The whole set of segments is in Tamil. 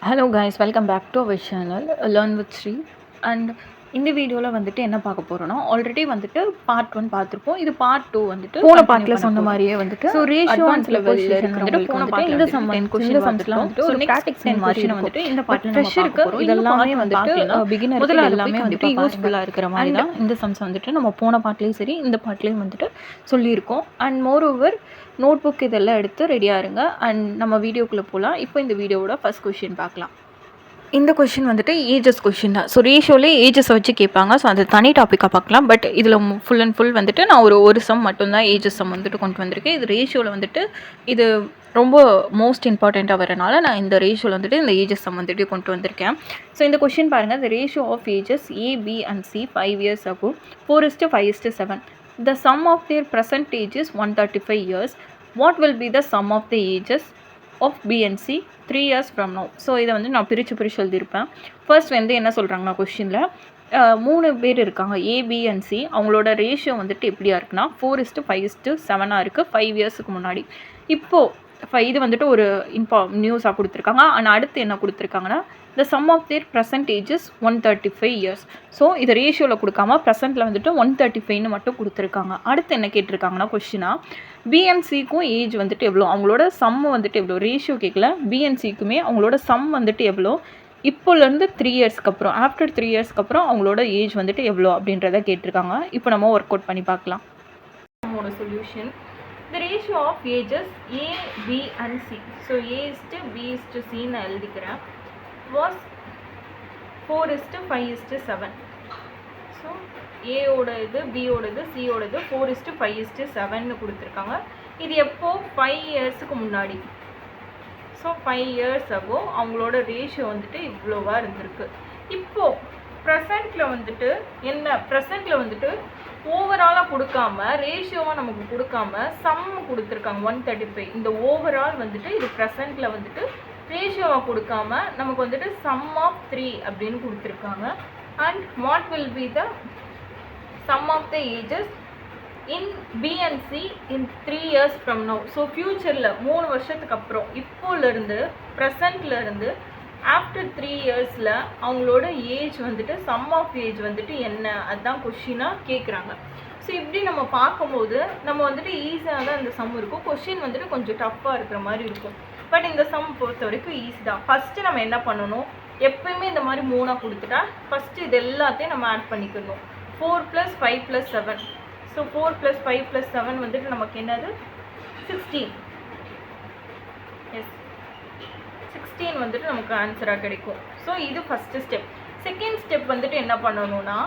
Hello guys, welcome back to our channel Learn with Sri. And இந்த வீடியோவில் வந்துட்டு என்ன பார்க்க போகிறோன்னா, ஆல்ரெடி வந்துட்டு பார்ட் 1 பார்த்துருப்போம். இது பார்ட் 2 வந்துட்டு போன பார்ட்டில் சொன்ன மாதிரியே வந்துட்டு ஸோ ரேஷியோ அண்ட் லெவலில் வந்துட்டு போன பார்ட்டில் இந்த சம் 10 கொஸ்டின்ஸ்லாம் வந்துட்டு ஒரு ஸ்டாட்டிக் 10 கொஸ்டின் வந்துட்டு இந்த பார்ட்டில் நம்ம பார்க்க போகிறோம். இதெல்லாமே வந்துட்டு பிகினர் முதல்ல எல்லாமே வந்துட்டு யூஸ்ஃபுல்லாக இருக்கிற மாதிரி தான் இந்த சம்ஸ் வந்துட்டு நம்ம போன பார்ட்லேயும் சரி இந்த பார்ட்லேயும் வந்துட்டு சொல்லியிருக்கோம். And moreover notebook இதெல்லாம் எடுத்து ரெடியாக இருங்க. அண்ட் நம்ம வீடியோக்குள்ளே போகலாம். இப்போ இந்த வீடியோவோட ஃபர்ஸ்ட் கொஸ்டின் பார்க்கலாம். இந்த கொஷின் வந்துட்டு ஏஜஸ் கொஷின் தான். ஸோ ரேஷியோலே ஏஜஸை வச்சு கேட்பாங்க. ஸோ அது தனி டாப்பிக்காக பார்க்கலாம். பட் இதில் ஃபுல் அண்ட் ஃபுல் வந்துட்டு நான் ஒரு சம் மட்டும்தான் ஏஜஸ் சம் வந்துட்டு கொண்டு வந்திருக்கேன். இது ரேஷியோவில் வந்துட்டு இது ரொம்ப மோஸ்ட் இம்பார்ட்டண்ட்டாக வரனால நான் இந்த ரேஷியோவில் வந்துட்டு இந்த ஏஜஸ் சம் வந்துட்டு கொண்டு வந்திருக்கேன். ஸோ இந்த கொஷின் பாருங்கள். The ratio of ages A, B and C 5 years ago 4:5:7. The sum of their present age is 135 years. What will be the sum of the ages of B and C 3 years from now? So இதை வந்து நான் பிரித்து எழுதியிருப்பேன். ஃபர்ஸ்ட் வந்து என்ன சொல்கிறாங்கன்னா கொஷினில் 3 பேர் இருக்காங்க A, B and C. அவங்களோட ரேஷியோ வந்துட்டு எப்படியா இருக்குன்னா 4:5:7 இருக்குது 5 இயர்ஸுக்கு முன்னாடி. இப்போது இது வந்துட்டு ஒரு நியூஸாக கொடுத்துருக்காங்க. ஆனால் அடுத்து என்ன கொடுத்துருக்காங்கன்னா the sum of their present age is 135 years. So இதை ரேஷியோவில் கொடுக்காம ப்ரெசென்ட்டில் வந்துட்டு 135ன்னு மட்டும் கொடுத்துருக்காங்க. அடுத்து என்ன கேட்டிருக்காங்கன்னா கொஷினாக பிஎன்சிக்கும் ஏஜ் வந்துட்டு எவ்வளோ, அவங்களோட சம் வந்துட்டு எவ்வளோ, ரேஷியோ கேட்கல, பிஎன்சிக்குமே அவங்களோட சம் வந்துட்டு எவ்வளோ இப்போலேருந்து 3 இயர்ஸ்க்கு அப்புறம் ஆஃப்டர் 3 இயர்ஸ்க்கு அப்புறம் அவங்களோட ஏஜ் வந்துட்டு எவ்வளோ அப்படின்றத கேட்டிருக்காங்க. இப்போ நம்ம ஒர்க் அவுட் பண்ணி பார்க்கலாம். நம்மளோட solution the ratio of ages A, B and C. So A is to B is to C நான் எழுதிக்கிறேன். was 4:5:7. ஸோ ஏவோட இது பியோட இது சியோட இது 4:5:7 கொடுத்துருக்காங்க. இது எப்போ 5 இயர்ஸுக்கு முன்னாடி. ஸோ 5 இயர்ஸ் ஆகோ அவங்களோட ரேஷியோ வந்துட்டு இவ்வளோவா இருந்திருக்கு. இப்போது ப்ரெசண்ட்டில் வந்துட்டு என்ன, ப்ரெசண்ட்டில் வந்துட்டு ஓவராலாக கொடுக்காம ரேஷியோவாக நமக்கு கொடுக்காம சம் கொடுத்துருக்காங்க 135. இந்த ஓவரால் வந்துட்டு இது ப்ரெசண்ட்டில் வந்துட்டு ரேஷியோவாக கொடுக்காம நமக்கு வந்துட்டு சம் ஆஃப் 3 அப்படின்னு கொடுத்துருக்காங்க. And what will be the sum of the ages in B and C in 3 years from now. So ஃப்யூச்சரில் 3 வருஷத்துக்கு அப்புறம் இப்போலேருந்து ப்ரெசண்ட்லேருந்து ஆஃப்டர் 3 இயர்ஸில் அவங்களோட ஏஜ் வந்துட்டு சம் ஆஃப் ஏஜ் வந்துட்டு என்ன, அதுதான் கொஷினாக கேட்குறாங்க. ஸோ இப்படி நம்ம பார்க்கும்போது நம்ம வந்துட்டு ஈஸியாக தான் இந்த சம் இருக்கும். கொஷின் வந்துட்டு கொஞ்சம் டஃப்பாக இருக்கிற மாதிரி இருக்கும். பட் இந்த சம் பொறுத்த வரைக்கும் ஈஸி தான். ஃபஸ்ட்டு நம்ம என்ன பண்ணணும், எப்போயுமே இந்த மாதிரி 3ஆக கொடுத்துட்டா ஃபஸ்ட்டு இது எல்லாத்தையும் நம்ம ஆட் பண்ணிக்கணும். 4 + 5 + 7. ஸோ 4 + 5 + 7 வந்துட்டு நமக்கு என்னது 16. எஸ் 16 வந்துட்டு நமக்கு ஆன்சராக கிடைக்கும். ஸோ இது ஃபஸ்ட்டு ஸ்டெப். செகண்ட் ஸ்டெப் வந்துட்டு என்ன பண்ணணும்னா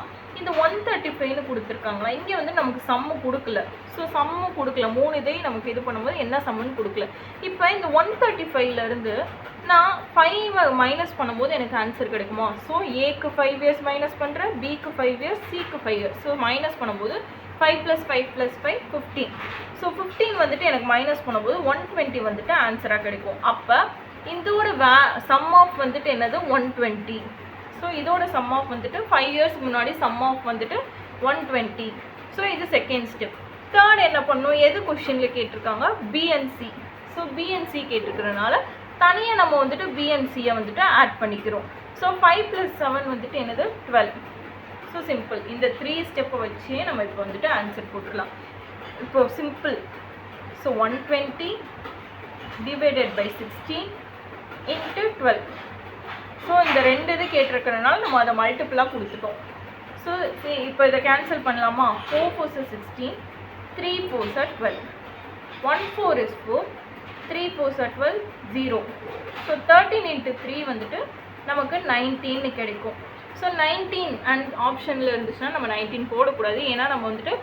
இந்த 135ன்னு கொடுத்துருக்காங்களா, இங்கே வந்து நமக்கு சம்மு கொடுக்கல. ஸோ சம்மு கொடுக்கல, 3 இதையும் நமக்கு இது பண்ணும்போது என்ன சம்முன்னு கொடுக்கல. இப்போ இந்த 135லேருந்து நான் 5 மைனஸ் பண்ணும்போது எனக்கு ஆன்சர் கிடைக்குமா? ஸோ ஏக்கு 5 இயர்ஸ் மைனஸ் பண்ணுறேன், பிக்கு 5 இயர்ஸ், சிக்கு 5 இயர்ஸ். ஸோ மைனஸ் பண்ணும்போது 5 + 5 + 5 15. ஸோ 15 வந்துட்டு எனக்கு மைனஸ் பண்ணும்போது 120 வந்துட்டு ஆன்சராக கிடைக்கும். அப்போ இதோட சம் ஆஃப் வந்துட்டு என்னது 120. ஸோ இதோட சம் ஆஃப் வந்துட்டு 5 இயர்ஸ்க்கு முன்னாடி சம் ஆஃப் வந்துட்டு 120. ஸோ இது செகண்ட் ஸ்டெப். தேர்ட் என்ன பண்ணணும், எது கொஷினில் கேட்டிருக்காங்க BNC. ஸோ BNC கேட்டிருக்கிறதுனால தனியாக நம்ம வந்துட்டு BNCயை வந்துட்டு ஆட் பண்ணிக்கிறோம். ஸோ 5 + 7 வந்துட்டு என்னது 12. So simple. இந்த 3 ஸ்டெப்பை வச்சே நம்ம இப்போ வந்துட்டு ஆன்சர் போட்டுக்கலாம். இப்போ simple. So 120 divided by 16 into 12. So இந்த 2 இது கேட்டிருக்கிறதுனால நம்ம அதை மல்டிபிளாக கொடுத்துட்டோம். ஸோ இப்போ இதை கேன்சல் பண்ணலாமா? 4 4s are 16, 3 4s are 12. 1 4 is 4, 3 4s are 12, 0. So 13 × 3 வந்துட்டு நமக்கு 19 கிடைக்கும். ஸோ 19 அண்ட் ஆப்ஷனில் இருந்துச்சுன்னா நம்ம 19 போடக்கூடாது. ஏன்னா நம்ம வந்துட்டு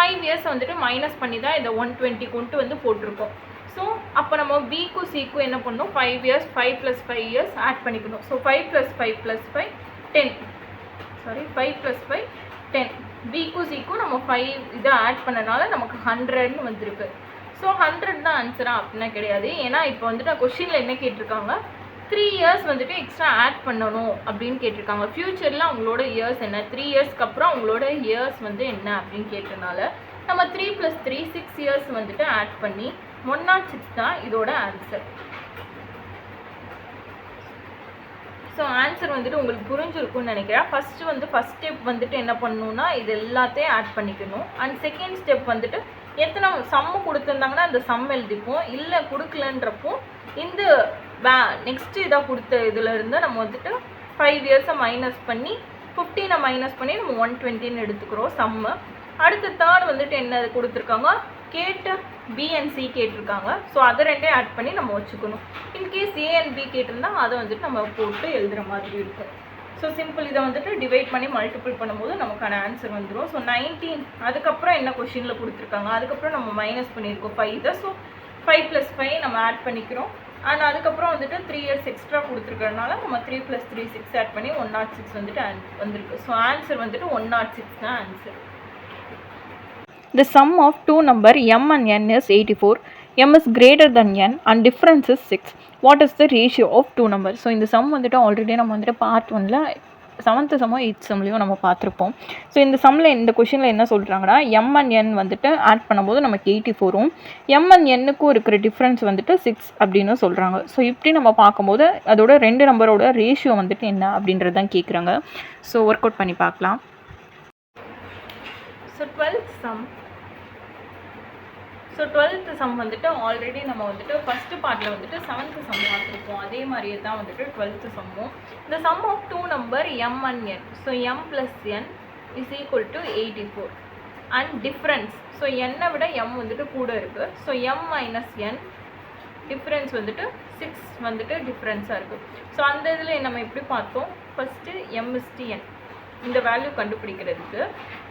5 இயர்ஸ் வந்துட்டு மைனஸ் பண்ணி தான் இதை 120 கொண்டு வந்து போட்டிருக்கோம். ஸோ அப்போ நம்ம பிக்கும் சிக்கும் என்ன பண்ணணும், 5 இயர்ஸ் 5 + 5 இயர்ஸ் ஆட் பண்ணிக்கணும். ஸோ 5 + 5 + 5 10. சாரி 5 + 5 10. பிக்கும் சிக்கும் நம்ம 5 இதை ஆட் பண்ணனால நமக்கு 100ன்னு வந்திருக்கு. ஸோ 100 தான் ஆன்சரா அப்படின்னா கிடையாது. ஏன்னா இப்போ வந்துட்டு கொஷினில் என்ன கேட்டிருக்காங்க, 3 இயர்ஸ் வந்துட்டு எக்ஸ்ட்ரா ஆட் பண்ணணும் அப்படின்னு கேட்டிருக்காங்க. ஃப்யூச்சரில் அவங்களோட இயர்ஸ் என்ன, 3 இயர்ஸ்க்கு அப்புறம் அவங்களோட இயர்ஸ் வந்து என்ன அப்படின்னு கேட்டனால நம்ம 3 + 3 6 இயர்ஸ் வந்துட்டு ஆட் பண்ணி 106 தான் இதோட ஆன்சர். ஸோ ஆன்சர் வந்துட்டு உங்களுக்கு புரிஞ்சிருக்கும்னு நினைக்கிறேன். ஃபஸ்ட் ஸ்டெப் வந்துட்டு என்ன பண்ணணும்னா இது எல்லாத்தையும் ஆட் பண்ணிக்கணும். அண்ட் செகண்ட் ஸ்டெப் வந்துட்டு எத்தனை சம்மு கொடுத்துருந்தாங்கன்னா அந்த சம் எழுதிப்போம். இல்லை கொடுக்கலன்றப்போ இந்த நெக்ஸ்ட்டு இதாக கொடுத்த இதிலேருந்து நம்ம வந்துட்டு 5 இயர்ஸை மைனஸ் பண்ணி 15 மைனஸ் பண்ணி நம்ம 120ன்னு எடுத்துக்கிறோம் சம்மு. அடுத்து தேர்ட் வந்துட்டு என்ன கொடுத்துருக்காங்க, கேட்டு பி அண்ட் சி கேட்டிருக்காங்க. ஸோ அதை ரெண்டே ஆட் பண்ணி நம்ம வச்சுக்கணும். இன்கேஸ் ஏ அண்ட் பி கேட்டிருந்தால் அதை வந்துட்டு நம்ம போட்டு எழுதுகிற மாதிரி இருக்கும். ஸோ சிம்பிள் இதை வந்துட்டு டிவைட் பண்ணி மல்டிபிள் பண்ணும்போது நமக்கான ஆன்சர் வந்துடும். ஸோ 19 அதுக்கப்புறம் என்ன கொஷினில் கொடுத்துருக்காங்க, அதுக்கப்புறம் நம்ம மைனஸ் பண்ணியிருக்கோம் 5 இதை. ஸோ 5 + 5 நம்ம ஆட் பண்ணிக்கிறோம். அண்ட் அதுக்கப்புறம் வந்துட்டு 3 இயர்ஸ் எக்ஸ்ட்ரா கொடுத்துருக்கறதுனால நம்ம 3 + 3 6 ஆட் பண்ணி 106 வந்துட்டு வந்திருக்கு. ஸோ ஆன்சர் வந்துட்டு 106 தான் answer. The sum of two number m and n is 84. m is greater than n and difference is 6. What is the ratio of two numbers? So இந்த சம் வந்துட்டு ஆல்ரெடி நம்ம வந்துட்டு பார்ட் 1ல் 7th சம்மோ 8th சம்லையும் நம்ம பார்த்துருப்போம். ஸோ இந்த சம்மில் இந்த கொஷினில் என்ன சொல்கிறாங்கன்னா m and n வந்துட்டு ஆட் பண்ணும்போது நமக்கு 84ம் m and n-க்கும் இருக்கிற டிஃப்ரென்ஸ் வந்துட்டு 6 அப்படின்னு சொல்கிறாங்க. ஸோ இப்படி நம்ம பார்க்கும்போது அதோட 2 நம்பரோட ரேஷியோ வந்துட்டு என்ன அப்படின்றது தான் கேட்குறாங்க. ஸோ ஒர்க் அவுட் பண்ணி பார்க்கலாம். ஸோ 12th சம் வந்துட்டு ஆல்ரெடி நம்ம வந்துட்டு ஃபஸ்ட்டு பார்ட்டில் வந்துட்டு 7th சம் பார்த்துருப்போம். அதே மாதிரியே தான் வந்துட்டு 12th சம்மும். இந்த sum of two number m and n. So m + n is equal to 84 and difference. So n-ஐ விட m வந்துட்டு கூட இருக்குது. ஸோ m - n டிஃப்ரென்ஸ் வந்துட்டு 6 வந்துட்டு டிஃப்ரென்ஸாக இருக்குது. ஸோ அந்த இதில் நம்ம எப்படி பார்த்தோம், ஃபஸ்ட்டு m/n இந்த வேல்யூ கண்டுபிடிக்கிறதுக்கு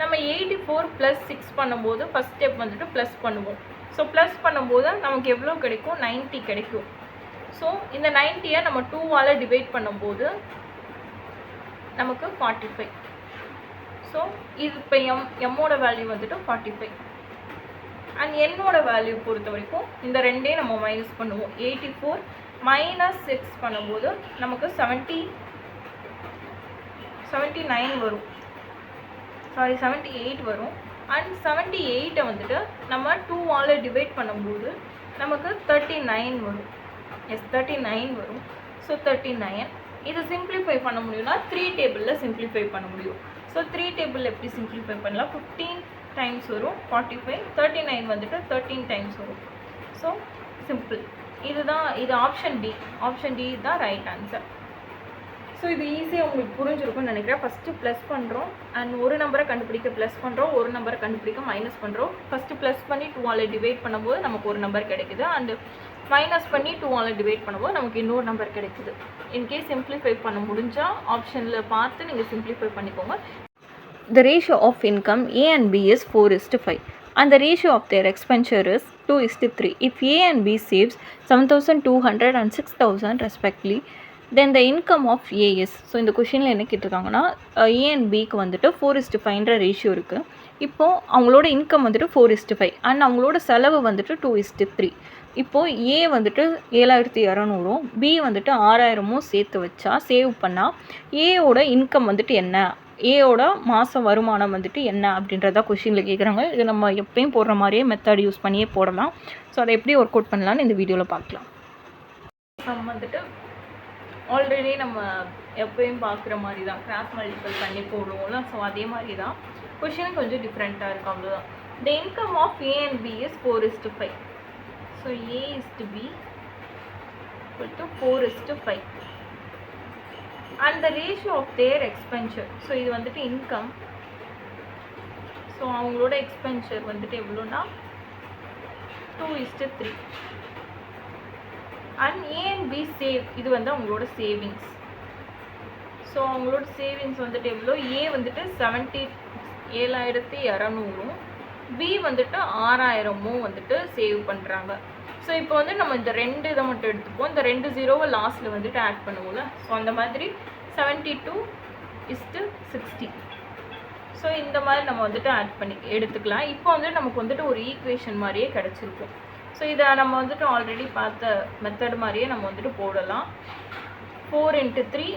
நம்ம 84 + 6 பண்ணும்போது ஃபஸ்ட் ஸ்டெப் வந்துட்டு ப்ளஸ் பண்ணுவோம். ஸோ ப்ளஸ் பண்ணும்போது நமக்கு எவ்வளோ கிடைக்கும், 90 கிடைக்கும். ஸோ இந்த 90-ஐ நம்ம 2ஆல் டிவைட் பண்ணும்போது நமக்கு 45. ஸோ இது இப்போ எம்மோட வேல்யூ வந்துட்டு 45 அண்ட் என்னோட வேல்யூ பொறுத்த வரைக்கும் இந்த ரெண்டே நம்ம மைனஸ் பண்ணுவோம். 84 - 6 பண்ணும்போது நமக்கு 79 வரும், 78 வரும். அண்ட் 78-ஐ வந்துட்டு நம்ம 2ஆல் டிவைட் பண்ணும்போது நமக்கு 39 வரும். 39 வரும். ஸோ 39 இது சிம்பிளிஃபை பண்ண முடியும்னா 3 டேபிளில் சிம்பிளிஃபை பண்ண முடியும். ஸோ 3 டேபிளில் எப்படி சிம்பிளிஃபை பண்ணலாம், 15 டைம்ஸ் வரும் 45, 39 வந்துட்டு 13 டைம்ஸ் வரும். ஸோ சிம்பிள் இதுதான். இது ஆப்ஷன் டி தான் ரைட் ஆன்சர். ஸோ இது ஈஸியாக உங்களுக்கு புரிஞ்சிருக்கும்னு நினைக்கிறேன். ஃபஸ்ட்டு ப்ளஸ் பண்ணுறோம் அண்ட் ஒரு நம்பரை கண்டுபிடிக்க ப்ளஸ் பண்ணுறோம், ஒரு நம்பரை கண்டுபிடிக்க மைனஸ் பண்ணுறோம். ஃபஸ்ட்டு ப்ளஸ் பண்ணி 2ஆல் டிவைட் பண்ணும்போது நமக்கு ஒரு நம்பர் கிடைக்குது. அண்டு மைனஸ் பண்ணி 2ஆல் டிவைட் பண்ணும்போது நமக்கு இன்னொரு நம்பர் கிடைக்குது. இன்கேஸ் சிம்பிளிஃபை பண்ண முடிஞ்சால் ஆப்ஷனில் பார்த்து நீங்கள் சிம்பிளிஃபை பண்ணிக்கோங்க. The ratio of income A and B is 4:5 and the ratio of their expenditure is 2:3. If A and B saves 7,200 and 6,000 respectively, then the income of A is. So இந்த கொஷினில் என்ன கேட்டிருக்காங்கன்னா A and Bக்கு வந்துட்டு 4:5ன்ற ரேஷியோ இருக்குது. இப்போது அவங்களோட இன்கம் வந்துட்டு 4:5 அண்ட் அவங்களோட செலவு வந்துட்டு 2:3. இப்போது A வந்துட்டு 7,200ம் B வந்துட்டு 6,000மும் சேர்த்து வச்சா சேவ் பண்ணால் ஏயோட இன்கம் வந்துட்டு என்ன, ஏயோட மாதம் வருமானம் வந்துட்டு என்ன அப்படின்றத கொஷினில் கேட்குறாங்க. இது நம்ம எப்பயும் போடுற மாதிரியே மெத்தட் யூஸ் பண்ணியே போடலாம். ஸோ அதை எப்படி ஒர்க் அவுட் பண்ணலான்னு இந்த வீடியோவில் பார்க்கலாம். சம் வந்துட்டு ஆல்ரெடி நம்ம எப்பயும் பார்க்குற மாதிரி தான், கிராஸ் மல்டிபிள் பண்ணி போடுவோம்ல. ஸோ அதே மாதிரி தான் கொஷின் கொஞ்சம் டிஃப்ரெண்ட்டாக இருக்கும், அவ்வளோதான். The income of A and B is 4:5. So A is to B equal to 4:5 and the ratio of their expenditure. So இது வந்துட்டு இன்கம். ஸோ அவங்களோட எக்ஸ்பென்சர் வந்துட்டு எவ்வளோனா 2:3 and A and B save, இது வந்து அவங்களோட சேவிங்ஸ். ஸோ அவங்களோட சேவிங்ஸ் வந்துட்டு எவ்வளோ, A வந்துட்டு 7,200ம் B வந்துட்டு 6,000மும் வந்துட்டு சேவ் பண்ணுறாங்க. ஸோ இப்போ வந்து நம்ம இந்த 2 இதை மட்டும் எடுத்துப்போம். இந்த 2 0வை லாஸ்ட்டில் வந்துட்டு ஆட் பண்ணுவோம்ல. ஸோ அந்த மாதிரி 72:60. ஸோ இந்த மாதிரி நம்ம வந்துட்டு ஆட் பண்ணி எடுத்துக்கலாம். இப்போ வந்துட்டு நமக்கு வந்துட்டு ஒரு ஈக்குவேஷன் மாதிரியே கிடச்சிருக்கும். ஸோ இதை நம்ம வந்துட்டு ஆல்ரெடி பார்த்த மெத்தட் மாதிரியே நம்ம வந்துட்டு போடலாம். 4 × 3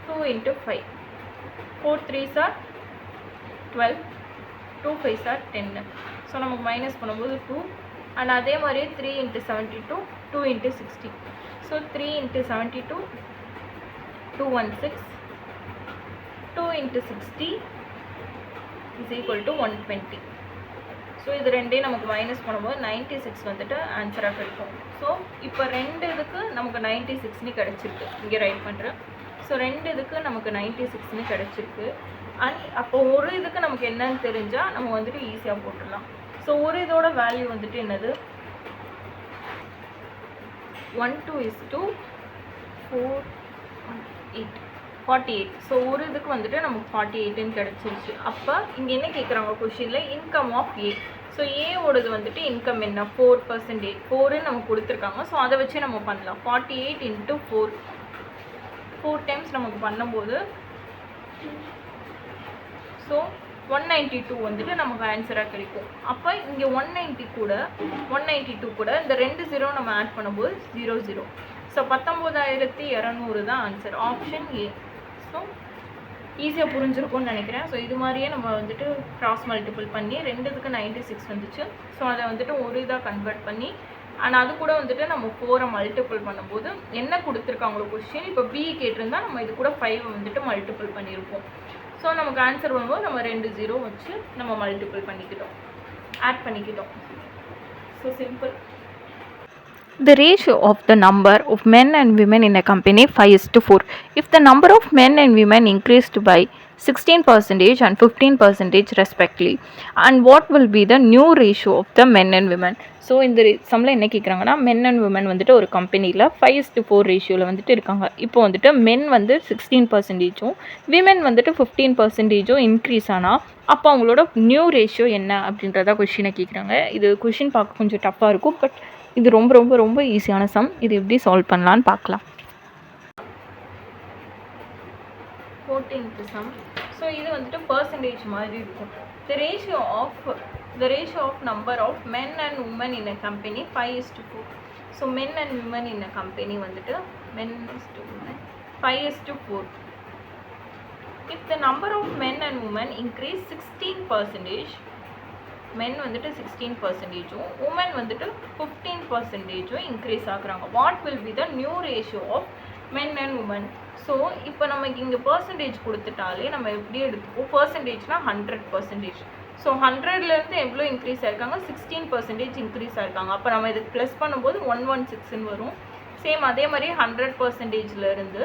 2 × 5 4 3s are 12 2 5s are 10. So நமக்கு மைனஸ் பண்ணும்போது 2 அண்ட் அதே மாதிரி 3 into 72 2 into 60. So 3 into 72 216, 2 into 60 is equal to 120. So இது ரெண்டையும் நமக்கு மைனஸ் பண்ணும்போது 96 வந்துட்டு ஆன்சராக கிடைக்கும். ஸோ இப்போ ரெண்டு இதுக்கு நமக்கு 96ன்னு கிடச்சிருக்கு. இங்கே ரைட் பண்ணுறேன். ஸோ ரெண்டு இதுக்கு நமக்கு 96ன்னு கிடச்சிருக்கு. அண்ட் அப்போ ஒரு இதுக்கு நமக்கு என்னன்னு தெரிஞ்சால் நம்ம வந்துட்டு ஈஸியாக போட்டுடலாம். ஸோ ஒரு இதோட வேல்யூ வந்துட்டு என்னது 48. ஸோ ஒரு இதுக்கு வந்துட்டு நமக்கு 48ன்னு கிடச்சிருச்சு. அப்போ இங்கே என்ன கேட்குறாங்க கொஷினில் இன்கம் ஆஃப் ஏ. ஸோ ஏவோடது வந்துட்டு இன்கம் என்ன 4%, 4ன்னு நமக்கு கொடுத்துருக்காங்க. ஸோ அதை வச்சு நம்ம பண்ணலாம். 48 into 4 டைம்ஸ் நமக்கு பண்ணும்போது ஸோ 192 வந்துட்டு நமக்கு ஆன்சராக கிடைக்கும். அப்போ இங்கே 192 கூட இந்த 2 0 நம்ம ஆட் பண்ணும்போது 00. ஸோ 19200 தான் ஆன்சர். Option A. ஸோ ஈஸியாக புரிஞ்சிருக்கும்னு நினைக்கிறேன். ஸோ இது மாதிரியே நம்ம வந்துட்டு கிராஸ் மல்டிபிள் பண்ணி ரெண்டுத்துக்கு 96 வந்துச்சு. ஸோ அதை வந்துட்டு ஒரு இதாக கன்வெர்ட் பண்ணி அண்ட் அது கூட வந்துட்டு நம்ம 4 மல்டிபிள் பண்ணும்போது என்ன கொடுத்துருக்காங்களோ கொஸ்டின் இப்போ பி கேட்டிருந்தா நம்ம இது கூட 5 வந்துட்டு மல்டிபிள் பண்ணியிருப்போம். ஸோ நமக்கு ஆன்சர் வரும்போது நம்ம 2 0 வச்சு நம்ம மல்டிபிள் பண்ணிக்கிட்டோம், ஆட் பண்ணிக்கிட்டோம். So simple. The ratio of the number of men and women in a company 5:4. If the number of men and women increased by 16% and 15% respectively, and what will be the new ratio of the men and women? So இந்த சம்மில் என்ன கேட்குறாங்கன்னா மென் அண்ட் விமன் வந்துட்டு ஒரு கம்பெனியில் 5:4 ரேஷியோவில் வந்துட்டு இருக்காங்க. இப்போ வந்துட்டு மென் வந்து 16%, விமன் வந்துட்டு 15% இன்க்ரீஸ் ஆனால் அப்போ அவங்களோட நியூ ரேஷியோ என்ன அப்படின்றத கொஷினை கேட்குறாங்க. இது கொஷின் பார்க்க கொஞ்சம் டஃப்பாக இருக்கும், பட் இது ரொம்ப ரொம்ப ரொம்ப ஈஸியான சம். இது எப்படி சால்வ் பண்ணலான்னு பார்க்கலாம். 14th some. ஸோ இது வந்துட்டு பர்சன்டேஜ் மாதிரி இருக்கும். The ratio of number of men and women in a company 5:4. So men and women in a company வந்துட்டு men is to women 5:4. If the number of men and women increase 16%, men வந்துட்டு 16%, women வந்துட்டு 15% இன்க்ரீஸ் ஆகுறாங்க. What will be the new ratio of men and women? So இப்போ நமக்கு இங்கே பர்சன்டேஜ் கொடுத்துட்டாலே நம்ம எப்படி எடுத்துப்போம்? பர்சன்டேஜ்னா 100%. ஸோ 100லேருந்து எவ்வளோ இன்க்ரீஸ் ஆயிருக்காங்க? 16% இன்க்ரீஸ் ஆயிருக்காங்க. அப்போ நம்ம இதுக்கு ப்ளஸ் பண்ணும்போது 116ன்னு வரும். சேம் அதே மாதிரி 100%லேருந்து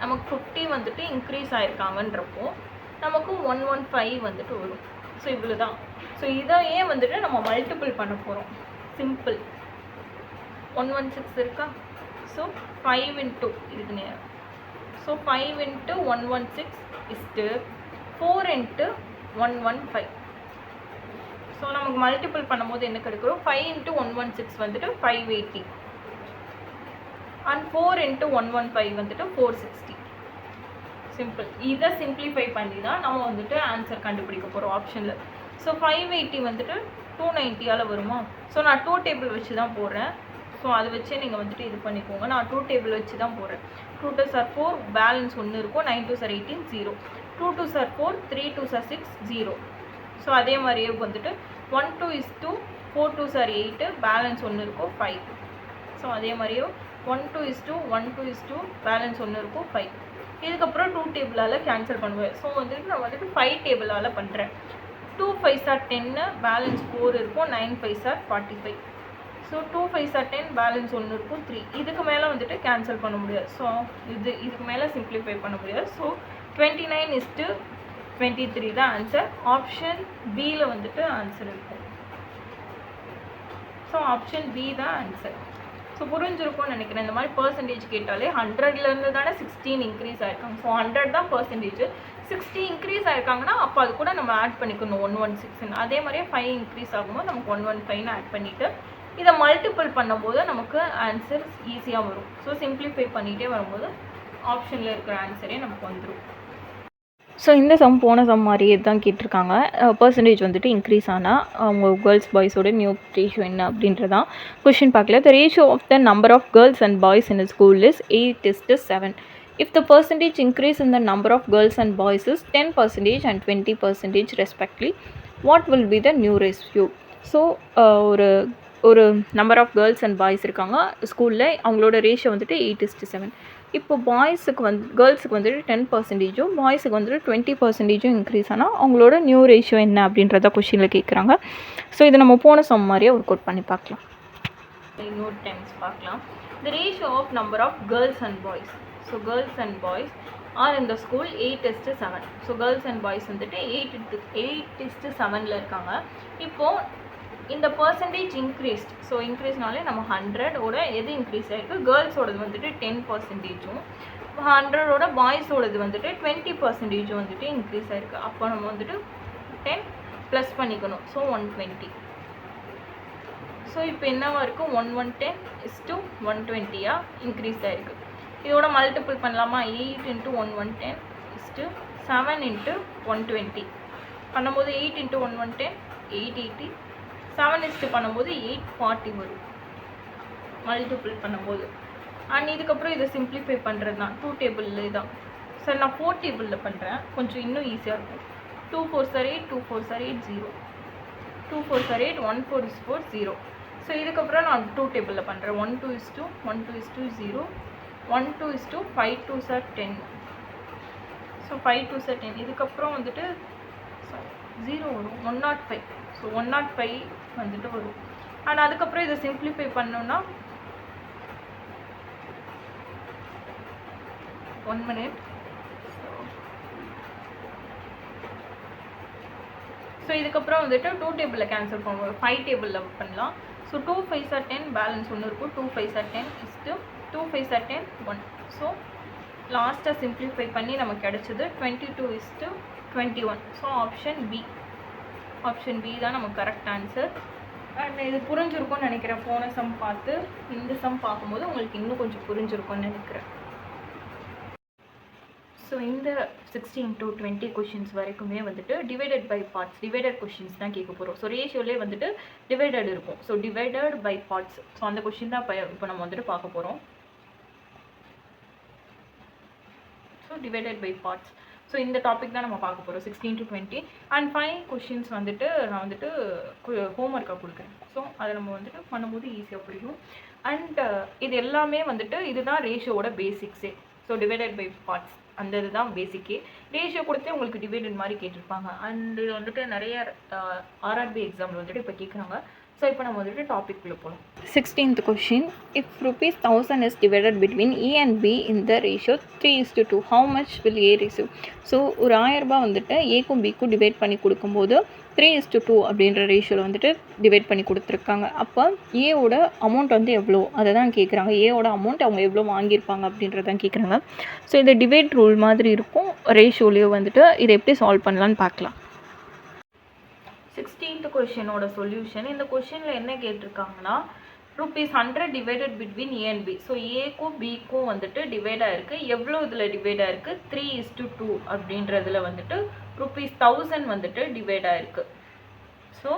நமக்கு 50 வந்துட்டு இன்க்ரீஸ் ஆயிருக்காங்கன்றப்போ நமக்கு 115 வந்துட்டு வரும். ஸோ இவ்வளோ தான். ஸோ இதையே வந்துட்டு நம்ம மல்டிபிள் பண்ண போகிறோம். சிம்பிள். 116 இருக்கா? ஸோ 5 into இதுக்கு நேரம். So 5 into 116 is to 4 into 115. So நமக்கு மல்டிபிள் பண்ணும்போது என்ன கிடைக்கிறோம்? 5 into 116 வந்துட்டு 580 அண்ட் 4 into 115 வந்துட்டு 460. சிம்பிள். இதை சிம்பிளிஃபை பண்ணி தான் நம்ம வந்துட்டு ஆன்சர் கண்டுபிடிக்க போகிறோம் ஆப்ஷனில். ஸோ 580 வந்துட்டு 290 வருமா? ஸோ நான் 2 டேபிள் வச்சு தான் போடுறேன். ஸோ அதை வச்சே நீங்கள் வந்துட்டு இது பண்ணிக்கோங்க. நான் 2 டேபிள் வச்சு தான் போடுறேன். 2 2s are 4, பேலன்ஸ் 1 இருக்கும். 9 2s are 18, 0. 2 2s are 4, 3 2s are 6, 0. So அதே மாதிரியே வந்துட்டு 1 2 is 2, 4 2s are 8, பேலன்ஸ் 1 இருக்கும் 5. ஸோ அதே மாதிரியே 1 2 is 2, 1 2 is 2, பேலன்ஸ் 1 இருக்கும் 5. இதுக்கப்புறம் 2 டேபிளால் கேன்சல் பண்ணுவேன். ஸோ வந்துட்டு நான் வந்துட்டு 5 டேபிளால் பண்ணுறேன். 2 5s are 10, பேலன்ஸ் 4 இருக்கும். 9 5s are 45. So 2 5s are 10, balance 1 இருக்கும் 3. இதுக்கு மேலே வந்துட்டு கேன்சல் பண்ண முடியாது. ஸோ இதுக்கு மேலே சிம்பிளிஃபை பண்ண முடியாது. ஸோ 29:23 தான் ஆன்சர். ஆப்ஷன் பியில் வந்துட்டு ஆன்சர் இருக்கும். ஸோ ஆப்ஷன் பி தான் ஆன்சர். ஸோ புரிஞ்சிருக்கும்னு நினைக்கிறேன். இந்த மாதிரி பர்சன்டேஜ் கேட்டாலே 100லேருந்து தானே 16 இன்க்ரீஸ் ஆயிருக்காங்க. ஸோ 100 தான் பர்சன்டேஜ். 60 இன்க்ரீஸ் ஆயிருக்காங்கன்னா அப்போ அது கூட நம்ம ஆட் பண்ணிக்கணும் 116. அதே மாதிரியே 5 இன்க்ரீஸ் ஆகும்போது நமக்கு 115 ஆட் பண்ணிவிட்டு இதை மல்டிபிள் பண்ணும்போது நமக்கு ஆன்சர் ஈஸியாக வரும். ஸோ சிம்பிளிஃபை பண்ணிகிட்டே வரும்போது ஆப்ஷனில் இருக்கிற ஆன்சரே நமக்கு வந்துடும். ஸோ இந்த சம் போன சம் மாதிரியே தான் கேட்டிருக்காங்க. பர்சன்டேஜ் வந்துட்டு இன்க்ரீஸ் ஆனால் அவங்க கேர்ள்ஸ் பாய்ஸோட நியூ ரேஷியோ என்ன அப்படின்றதான் கொஷின் பார்க்கல. The ratio of the number of girls and boys in school is 8:7. If the percentage increase in the number of girls and boys is 10% and 20% respectively, what will be the new ratio? So ஒரு ஒரு number of girls and boys இருக்காங்க ஸ்கூலில். அவங்களோட ரேஷியோ வந்துட்டு 8:7. இப்போ பாய்ஸுக்கு கேர்ள்ஸுக்கு வந்துட்டு 10%, பாய்ஸுக்கு வந்துட்டு 20% இன்க்ரீஸ் ஆனால் அவங்களோட நியூ ரேஷியோ என்ன அப்படின்றத கொஷினில் கேட்குறாங்க. ஸோ இதை நம்ம போன சம் மாதிரியே ஒர்க் அவுட் பண்ணி பார்க்கலாம். இன்னொரு டைம்ஸ் பார்க்கலாம். The ratio of number of girls and boys. So girls and boys are in the school 8:7. So girls and boys வந்துட்டு 8:7ல இருக்காங்க. இப்போது இந்த பர்சன்டேஜ் இன்க்ரீஸ்ட். ஸோ இன்க்ரீஸ்னாலே நம்ம 100ஓட எது இன்க்ரீஸ் ஆகிருக்கு, கேர்ள்ஸோடது வந்துட்டு 10%, 100ஓட பாய்ஸோடது வந்துட்டு 20% வந்துட்டு இன்க்ரீஸ் ஆகிருக்கு. அப்போ நம்ம வந்துட்டு 10 ப்ளஸ் பண்ணிக்கணும். ஸோ 120. ஸோ இப்போ என்னவா இருக்குது, 110:120 இன்க்ரீஸ் ஆகிருக்கு. இதோட மல்டிபிள் பண்ணலாமா, 8 × 110:7 × 120 பண்ணும்போது 8 × 110 880, 7 பண்ணும்போது 840 வரும் மல்டிபிள் பண்ணும்போது. அண்ட் இதுக்கப்புறம் இதை சிம்பிளிஃபை பண்ணுறது தான் 2 டேபிள்லே தான். சரி, நான் 4 டேபிளில் பண்ணுறேன், கொஞ்சம் இன்னும் ஈஸியாக இருக்கும். 2 4s are 8, 2 4s are 8, 0, 2 4s are 8, 1 4 is 4, 0. So இதுக்கப்புறம் நான் 2 டேபிளில் பண்ணுறேன். 1 2 is 2, 1 2 is 2, 0, 1 2 is 2, 5 2s are 10. So 5 2s are 10. இதுக்கப்புறம் வந்துட்டு 0 வரும், 105. ஸோ 105 வந்துட்டு வரும். அண்ட் அதுக்கப்புறம் இதை சிம்பிளிஃபை பண்ணோன்னா 1 minute. ஸோ இதுக்கப்புறம் வந்துட்டு 2 டேபிளில் கேன்சல் பண்ணுவோம், 5 டேபிளில் பண்ணலாம். ஸோ 2 5s are 10, பேலன்ஸ் ஒன்று இருக்கும். 2 5s are 10 2 5s are 10 1. So லாஸ்ட்டாக சிம்பிளிஃபை பண்ணி நமக்கு கிடச்சது 22:21. ஸோ ஆப்ஷன் பி தான் நமக்கு கரெக்ட் ஆன்சர். அண்ட் இது புரிஞ்சிருக்கும்னு நினைக்கிறேன். போன சம் பார்த்து இந்த சம் பார்க்கும்போது உங்களுக்கு இன்னும் கொஞ்சம் புரிஞ்சிருக்கும்னு நினைக்கிறேன். ஸோ இந்த 16 to 20 கொஷின்ஸ் வரைக்குமே வந்துட்டு divided by parts, divided questions தான் கேட்க போகிறோம். ஸோ ரேஷியோலே வந்துட்டு டிவைடட் இருக்கும். So divided by parts, so அந்த கொஷின் தான் இப்போ நம்ம வந்துட்டு பார்க்க போகிறோம். So divided by parts, so இந்த டாபிக் தான் நம்ம பார்க்க போகிறோம் 16 to 20. அண்ட் 5 கொஷின்ஸ் வந்துட்டு நான் வந்துட்டு ஹோம்ஒர்க்காக கொடுக்குறேன். ஸோ அதை நம்ம வந்துட்டு பண்ணும்போது ஈஸியாக புரியும். அண்ட் இது எல்லாமே வந்துட்டு இதுதான் ரேஷியோட பேசிக்ஸே. ஸோ டிவைடட் பை பார்ட்ஸ் அந்த இதுதான் பேசிக்கே. ரேஷியோ கொடுத்தே உங்களுக்கு டிவைடட் மாதிரி கேட்டிருப்பாங்க. அண்ட் இது வந்துட்டு நிறைய ஆர்ஆர்பி எக்ஸாம்பிள் வந்துட்டு இப்போ கேட்குறாங்க. ஸோ இப்போ நம்ம வந்துட்டு டாபிக் குள்ளே போகலாம். 16th question, if ₹1000 is divided between A and B in the ratio 3:2, how much will A receive? So ஒரு 1000 ரூபாய் வந்துட்டு ஏக்கும் பிக்கும் டிவைட் பண்ணி கொடுக்கும்போது 3:2 அப்படின்ற ரேஷியோவில் வந்துட்டு டிவைட் பண்ணி கொடுத்துருக்காங்க. அப்போ ஏவோட அமௌண்ட் வந்து எவ்வளோ அதை தான் கேட்குறாங்க. ஏவோட அமௌண்ட் அவங்க எவ்வளோ வாங்கியிருப்பாங்க அப்படின்றதான் கேட்குறாங்க. ஸோ இந்த டிவைட் ரூல் மாதிரி இருக்கும் ரேஷியோலேயோ வந்துட்டு இதை எப்படி சால்வ் பண்ணலான்னு பார்க்கலாம். 16th கொஷினோட solution. இந்த கொஷினில் என்ன கேட்டிருக்காங்கன்னா ₹100 divided between a and b. So ஏக்கும் பிக்கும் வந்துட்டு டிவைட் ஆகிருக்கு. எவ்வளோ இதில் டிவைட் ஆகிருக்கு, 3:2 அப்படின்றதுல வந்துட்டு ₹1000 வந்துட்டு டிவைட் ஆகிருக்கு. ஸோ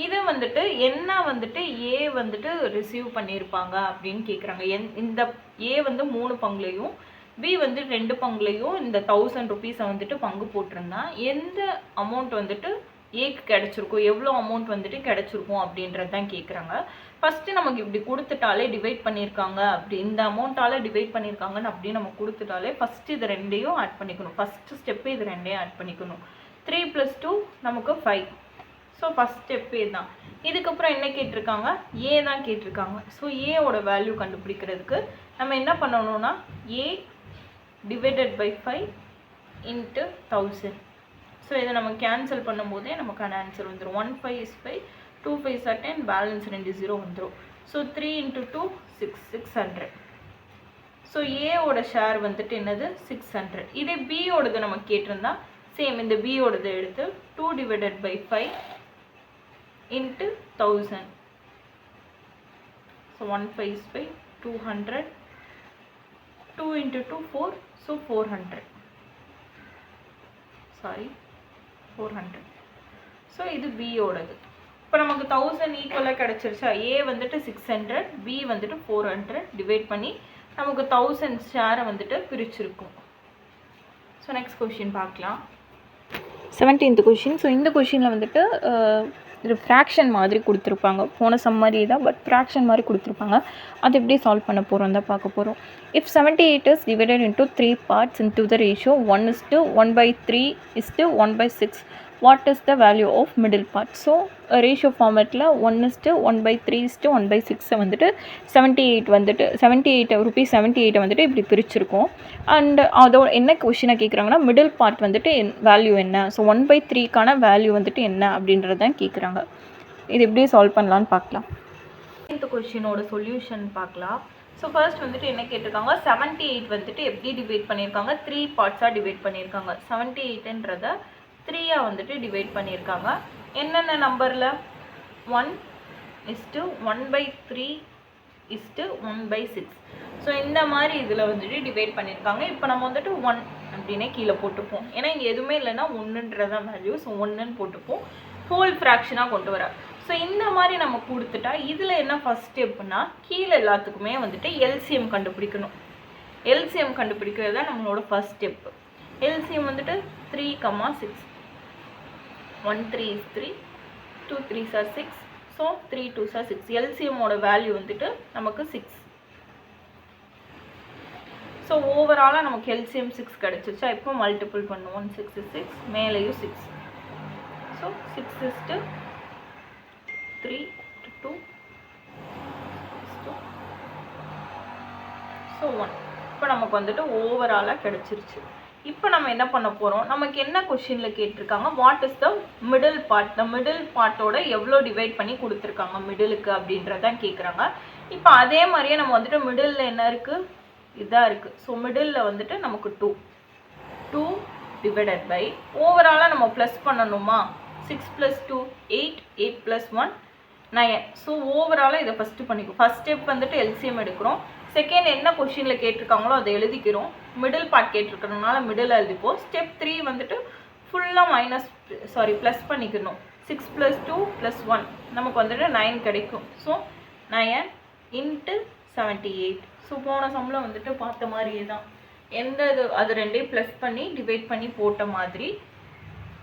இதை வந்துட்டு என்ன வந்துட்டு ஏ வந்துட்டு ரிசீவ் பண்ணியிருப்பாங்க அப்படின்னு கேட்குறாங்க. இந்த ஏ வந்து 3 பங்குலையும் பி வந்து 2 பங்குலையும் இந்த ₹1000 வந்துட்டு பங்கு போட்டிருந்தா எந்த அமௌண்ட் வந்துட்டு ஏக்கு கிடச்சிருக்கும், எவ்வளோ அமௌண்ட் வந்துட்டு கிடச்சிருக்கும் அப்படின்றது தான் கேட்குறாங்க. ஃபஸ்ட்டு நமக்கு இப்படி கொடுத்துட்டாலே டிவைட் பண்ணியிருக்காங்க, அப்படி இந்த அமௌண்ட்டால் டிவைட் பண்ணியிருக்காங்கன்னு அப்படியே நம்ம கொடுத்துட்டாலே ஃபஸ்ட்டு இது 2ஐயும் ஆட் பண்ணிக்கணும். ஃபஸ்ட்டு ஸ்டெப்பு இது 2ஐயும் ஆட் பண்ணிக்கணும். 3 + 2 நமக்கு 5. ஸோ ஃபஸ்ட் ஸ்டெப்பு இதுதான். இதுக்கப்புறம் என்ன கேட்டிருக்காங்க, ஏ தான் கேட்டிருக்காங்க. ஸோ ஏவோட வேல்யூ கண்டுபிடிக்கிறதுக்கு நம்ம என்ன பண்ணணும்னா ஏ டிவைடட் பை 5 × 1000. ஸோ இதை நம்ம கேன்சல் பண்ணும்போதே நமக்கான ஆன்சர் வந்துடும். 1 5 is 5, 2 5s are 10, பேலன்ஸ் 2 0 வந்துடும். ஸோ 3 × 2 600. ஸோ ஏவோட ஷேர் வந்துட்டு என்னது 600. இதே பியோடது நம்ம கேட்டிருந்தா சேம் இந்த பியோடது எடுத்து 2 divided by 5 × 1000. So 1 5 is 5, 200, 2 × 2 4, so 400. Sorry 400. So இது பியோடது. இப்போ நமக்கு 1000 ஈக்குவலாக கிடச்சிருச்சா. ஏ வந்துட்டு 600, பி வந்துட்டு 400 டிவைட் பண்ணி நமக்கு 1000 ஷேரை வந்துட்டு பிரிச்சிருக்கும். ஸோ நெக்ஸ்ட் கொஷின் பார்க்கலாம். 17th question. ஸோ இந்த கொஷினில் வந்துட்டு இது ஃப்ராக்ஷன் மாதிரி கொடுத்துருப்பாங்க. போன சம் மாதிரி தான், பட் ஃப்ராக்ஷன் மாதிரி கொடுத்துருப்பாங்க. அது எப்படி சால்வ் பண்ண போகிறோம் தான் பார்க்க போகிறோம். If 78 is divided into 3 parts into the ratio 1:1/3:1/6, what is the value of middle part? So ratio ஃபார்மேட்டில் 1:1/3:1/6 வந்துட்டு 78 வந்துட்டு 78 ருபீஸ் 78 வந்துட்டு இப்படி பிரிச்சிருக்கோம். அண்ட் அதோட என்ன கொஷினை கேட்குறாங்கன்னா மிடில் பார்ட் வந்துட்டு வேல்யூ என்ன, ஸோ 1/3க்கான வேல்யூ வந்துட்டு என்ன அப்படின்றதான் கேட்குறாங்க. இது எப்படி சால்வ் பண்ணலான்னு பார்க்கலாம். இந்த கொஷினோட சொல்யூஷன் பார்க்கலாம். ஸோ ஃபர்ஸ்ட் வந்துட்டு என்ன கேட்டிருக்காங்க, 78 வந்துட்டு எப்படி டிவைட் பண்ணியிருக்காங்க, 3 பார்ட்ஸாக டிவைட் பண்ணியிருக்காங்க. 78ன்றத 3யாக வந்துட்டு டிவைட் பண்ணியிருக்காங்க. என்னென்ன நம்பரில் 1:1/3:1/6. ஸோ இந்த மாதிரி இதில் வந்துட்டு டிவைட் பண்ணியிருக்காங்க. இப்போ நம்ம வந்துட்டு 1 அப்படின்னே கீழே போட்டுப்போம். ஏன்னா இங்கே எதுவுமே இல்லைன்னா 1ன்றதான் வேல்யூ. ஸோ 1ன்னு போட்டுப்போம். ஹோல் ஃப்ராக்ஷனாக கொண்டு வர. ஸோ இந்த மாதிரி நம்ம கொடுத்துட்டா இதில் என்ன ஃபஸ்ட் ஸ்டெப்னா கீழே எல்லாத்துக்குமே வந்துட்டு எல்சிஎம் கண்டுபிடிக்கணும். எல்சிஎம் கண்டுபிடிக்கிறது தான் நம்மளோட ஃபஸ்ட் ஸ்டெப்பு. எல்சிஎம் வந்துட்டு 3, 6. 1 3 is 3, 2 3s are 6, so 3 2s are 6. எல்சிஎம்மோட வேல்யூ வந்துட்டு நமக்கு 6. ஸோ ஓவராலாக நமக்கு எல்சிஎம் 6 கிடச்சிருச்சா. இப்போ மல்டிபிள் பண்ணுவோம். 6 is 6, மேலேயும் 6. So 6 is 3 2 so 1. இப்போ நமக்கு வந்துட்டு ஓவராலாக கிடச்சிருச்சு. இப்போ நம்ம என்ன பண்ண போகிறோம், நமக்கு என்ன கொஷினில் கேட்டிருக்காங்க, what is the middle part, the middle பார்ட்டோட எவ்வளோ டிவைட் பண்ணி கொடுத்துருக்காங்க மிடிலுக்கு அப்படின்றதான் கேட்குறாங்க. இப்போ அதே மாதிரியே நம்ம வந்துட்டு மிடிலில் என்ன இருக்குது, இதாக இருக்குது. ஸோ மிடிலில் வந்துட்டு நமக்கு 2 டிவைடட் பை ஓவராலாக நம்ம ப்ளஸ் பண்ணணுமா, 6 + 2 8, 8 + 1 9. ஸோ ஓவராலாக இதை ஃபஸ்ட்டு பண்ணிக்கும். ஃபஸ்ட் ஸ்டெப் வந்துட்டு எல்சிஎம் எடுக்கிறோம். செகண்ட் என்ன கொஷினில் கேட்டிருக்காங்களோ அதை எழுதிக்கிறோம். மிடில் பார்ட் கேட்டிருக்கிறதுனால மிடில் எழுதிப்போம். ஸ்டெப் 3 வந்துட்டு ஃபுல்லாக ப்ளஸ் பண்ணிக்கணும். 6 + 2 + 1 நமக்கு வந்துட்டு 9 கிடைக்கும். ஸோ 9 × 78. ஸோ போன சம்மில் வந்துட்டு பார்த்த மாதிரியே தான், எந்த இது அது ரெண்டையும் ப்ளஸ் பண்ணி டிவைட் பண்ணி போட்ட மாதிரி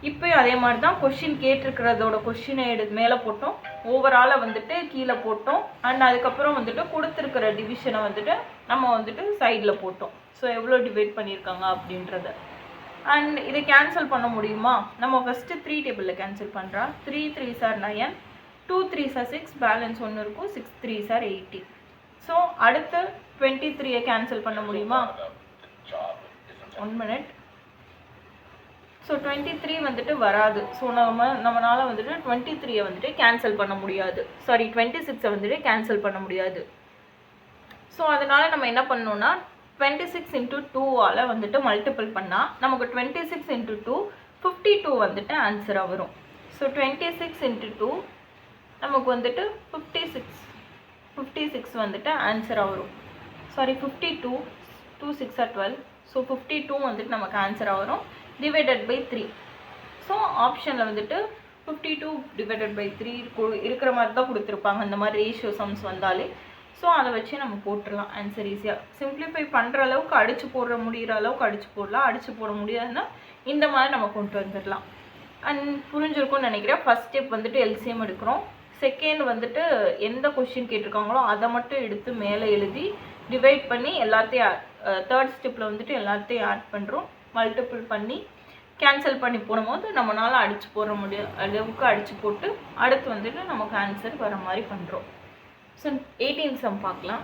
இப்போயும் அதே மாதிரி தான் கொஷின் கேட்டிருக்கிறதோட கொஷினை மேலே போட்டோம், ஓவராலாக வந்துட்டு கீழே போட்டோம். அண்ட் அதுக்கப்புறம் வந்துட்டு கொடுத்துருக்கிற டிவிஷனை வந்துட்டு நம்ம வந்துட்டு சைடில் போட்டோம். ஸோ எவ்வளோ டிவைட் பண்ணியிருக்காங்க அப்படின்றத. அண்ட் இதை கேன்சல் பண்ண முடியுமா, நம்ம ஃபஸ்ட்டு 3 டேபிளில் கேன்சல் பண்ணுறா. 3 3s are 9, 2 3s are 6, balance 1 இருக்கும். 6 3s are 80. ஸோ அடுத்து 23 கேன்சல் பண்ண முடியுமா, 1 minute. ஸோ 23 வந்துட்டு வராது. ஸோ நம்மளால் வந்துட்டு 23 வந்துட்டு கேன்சல் பண்ண முடியாது. சாரி 26 வந்துட்டு கேன்சல் பண்ண முடியாது. ஸோ அதனால் நம்ம என்ன பண்ணணும்னா 26 × 2ஆல் வந்துட்டு மல்டிபிள் பண்ணால் நமக்கு 26 × 2 52 வந்துட்டு ஆன்சராக வரும். ஸோ 26 × 2 நமக்கு வந்துட்டு 56 வந்துட்டு ஆன்சராக வரும். Sorry 52, 2 6 are 12. ஸோ 52 வந்துட்டு நமக்கு ஆன்சராக வரும் டிவைடட் பை 3. ஸோ ஆப்ஷனில் வந்துட்டு 52 டிவைடட் பை 3 இருக்கிற மாதிரி தான் கொடுத்துருப்பாங்க இந்த மாதிரி ரேஷியோ சம்ஸ் வந்தாலே. ஸோ அதை வச்சு நம்ம போட்டுடலாம் ஆன்சர் ஈஸியாக. சிம்பிளிஃபை பண்ணுற அளவுக்கு அடித்து போடுற முடிகிற அளவுக்கு அடித்து போடலாம். அடித்து போட முடியாதுன்னா இந்த மாதிரி நம்ம கொண்டு வந்துடலாம். அண்ட் புரிஞ்சிருக்கும்னு நினைக்கிறேன். ஃபஸ்ட் ஸ்டெப் வந்துட்டு எல்சிஎம் எடுக்கிறோம். செகண்ட் வந்துட்டு எந்த கொஷின் கேட்டிருக்காங்களோ அதை மட்டும் எடுத்து மேலே எழுதி டிவைட் பண்ணி எல்லாத்தையும் தேர்ட் ஸ்டெப்பில் வந்துட்டு எல்லாத்தையும் ஆட் பண்ணுறோம். மல்டிபிள் பண்ணி கேன்சல் பண்ணி போடும்போது நம்மளால் அடித்து போட முடிய அளவுக்கு அடித்து போட்டு அடுத்து வந்துட்டு நமக்கு ஆன்சர் வர மாதிரி பண்ணுறோம். ஸோ 18 சம் பார்க்கலாம்.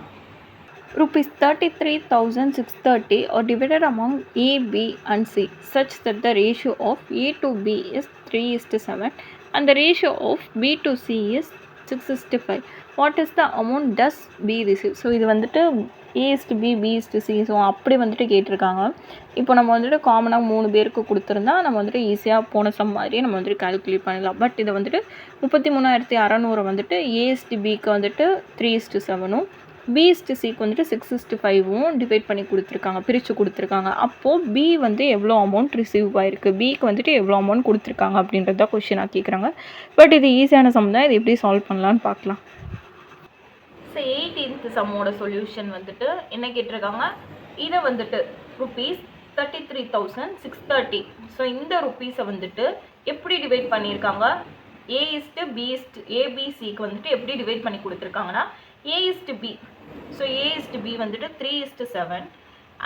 Rupees 33,630 are divided among A, B and C such that the ratio of A to B is 3:7 and the ratio of B to C is 6:5. What is the amount does B receive? So இது வந்துட்டு A/B, B/C, ஸோ அப்படி வந்துட்டு கேட்டிருக்காங்க. இப்போ நம்ம வந்துட்டு காமனாக 3 பேருக்கு கொடுத்துருந்தா நம்ம வந்துட்டு ஈஸியாக போன சம் மாதிரியே நம்ம வந்துட்டு கால்குலேட் பண்ணலாம். பட் இதை வந்துட்டு 33,600 வந்துட்டு A/Bக்கு வந்துட்டு 3:7ம் B/Cக்கு வந்துட்டு 6:5ம் டிவைட் பண்ணி கொடுத்துருக்காங்க, பிரித்து கொடுத்துருக்காங்க. அப்போது B வந்து எவ்வளோ அமௌண்ட் ரிசீவ் ஆகிருக்கு, Bக்கு வந்துட்டு எவ்வளோ அமௌண்ட் கொடுத்துருக்காங்க அப்படின்றத கொஷினாக கேட்குறாங்க. பட் இது ஈஸியான சம் தான். இது எப்படி சால்வ் பண்ணலான்னு பார்க்கலாம். ஸோ 18th சம்மோட சொல்யூஷன் வந்துட்டு என்ன கேட்டிருக்காங்க, இதை வந்துட்டு ருபீஸ் 33,630. ஸோ இந்த ருப்பீஸை வந்துட்டு எப்படி டிவைட் பண்ணியிருக்காங்க, ஏபிசிக்கு வந்துட்டு எப்படி டிவைட் பண்ணி கொடுத்துருக்காங்கன்னா A/B. ஸோ A/B வந்துட்டு 3:7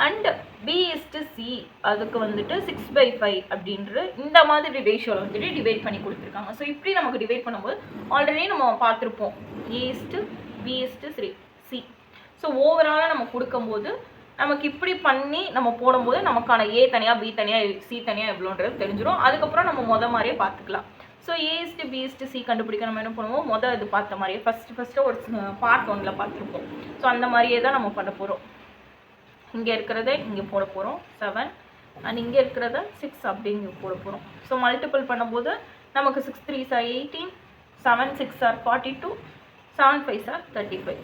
அண்ட் B/C அதுக்கு வந்துட்டு 6/5 அப்படின்ற இந்த மாதிரி ரேஷியோவில் வந்துட்டு டிவைட் பண்ணி கொடுத்துருக்காங்க. ஸோ இப்படி நமக்கு டிவைட் பண்ணும்போது ஆல்ரெடி நம்ம பார்த்துருப்போம் A/B/C. ஸோ ஓவராலாக நம்ம கொடுக்கும்போது நமக்கு இப்படி பண்ணி நம்ம போடும்போது நமக்கான A தனியாக, B தனியாக, C தனியாக எவ்வளோன்றது தெரிஞ்சிடும். அதுக்கப்புறம் நம்ம மாதிரியே பார்த்துக்கலாம். ஸோ A/B/C கண்டுபிடிக்க நம்ம என்ன பண்ணுவோம், இது பார்த்த மாதிரியே ஃபஸ்ட்டு ஒரு பார்ட் 1ல் பார்த்துருப்போம். ஸோ அந்த மாதிரியே தான் நம்ம பண்ண போகிறோம். இங்கே இருக்கிறத இங்கே போட போகிறோம் 7 அண்ட் இங்கே இருக்கிறத 6 அப்படிங்க போட போகிறோம். ஸோ மல்டிபிள் பண்ணும்போது நமக்கு 6 3s are 18, 7 6s are 42, 7 5s are 35.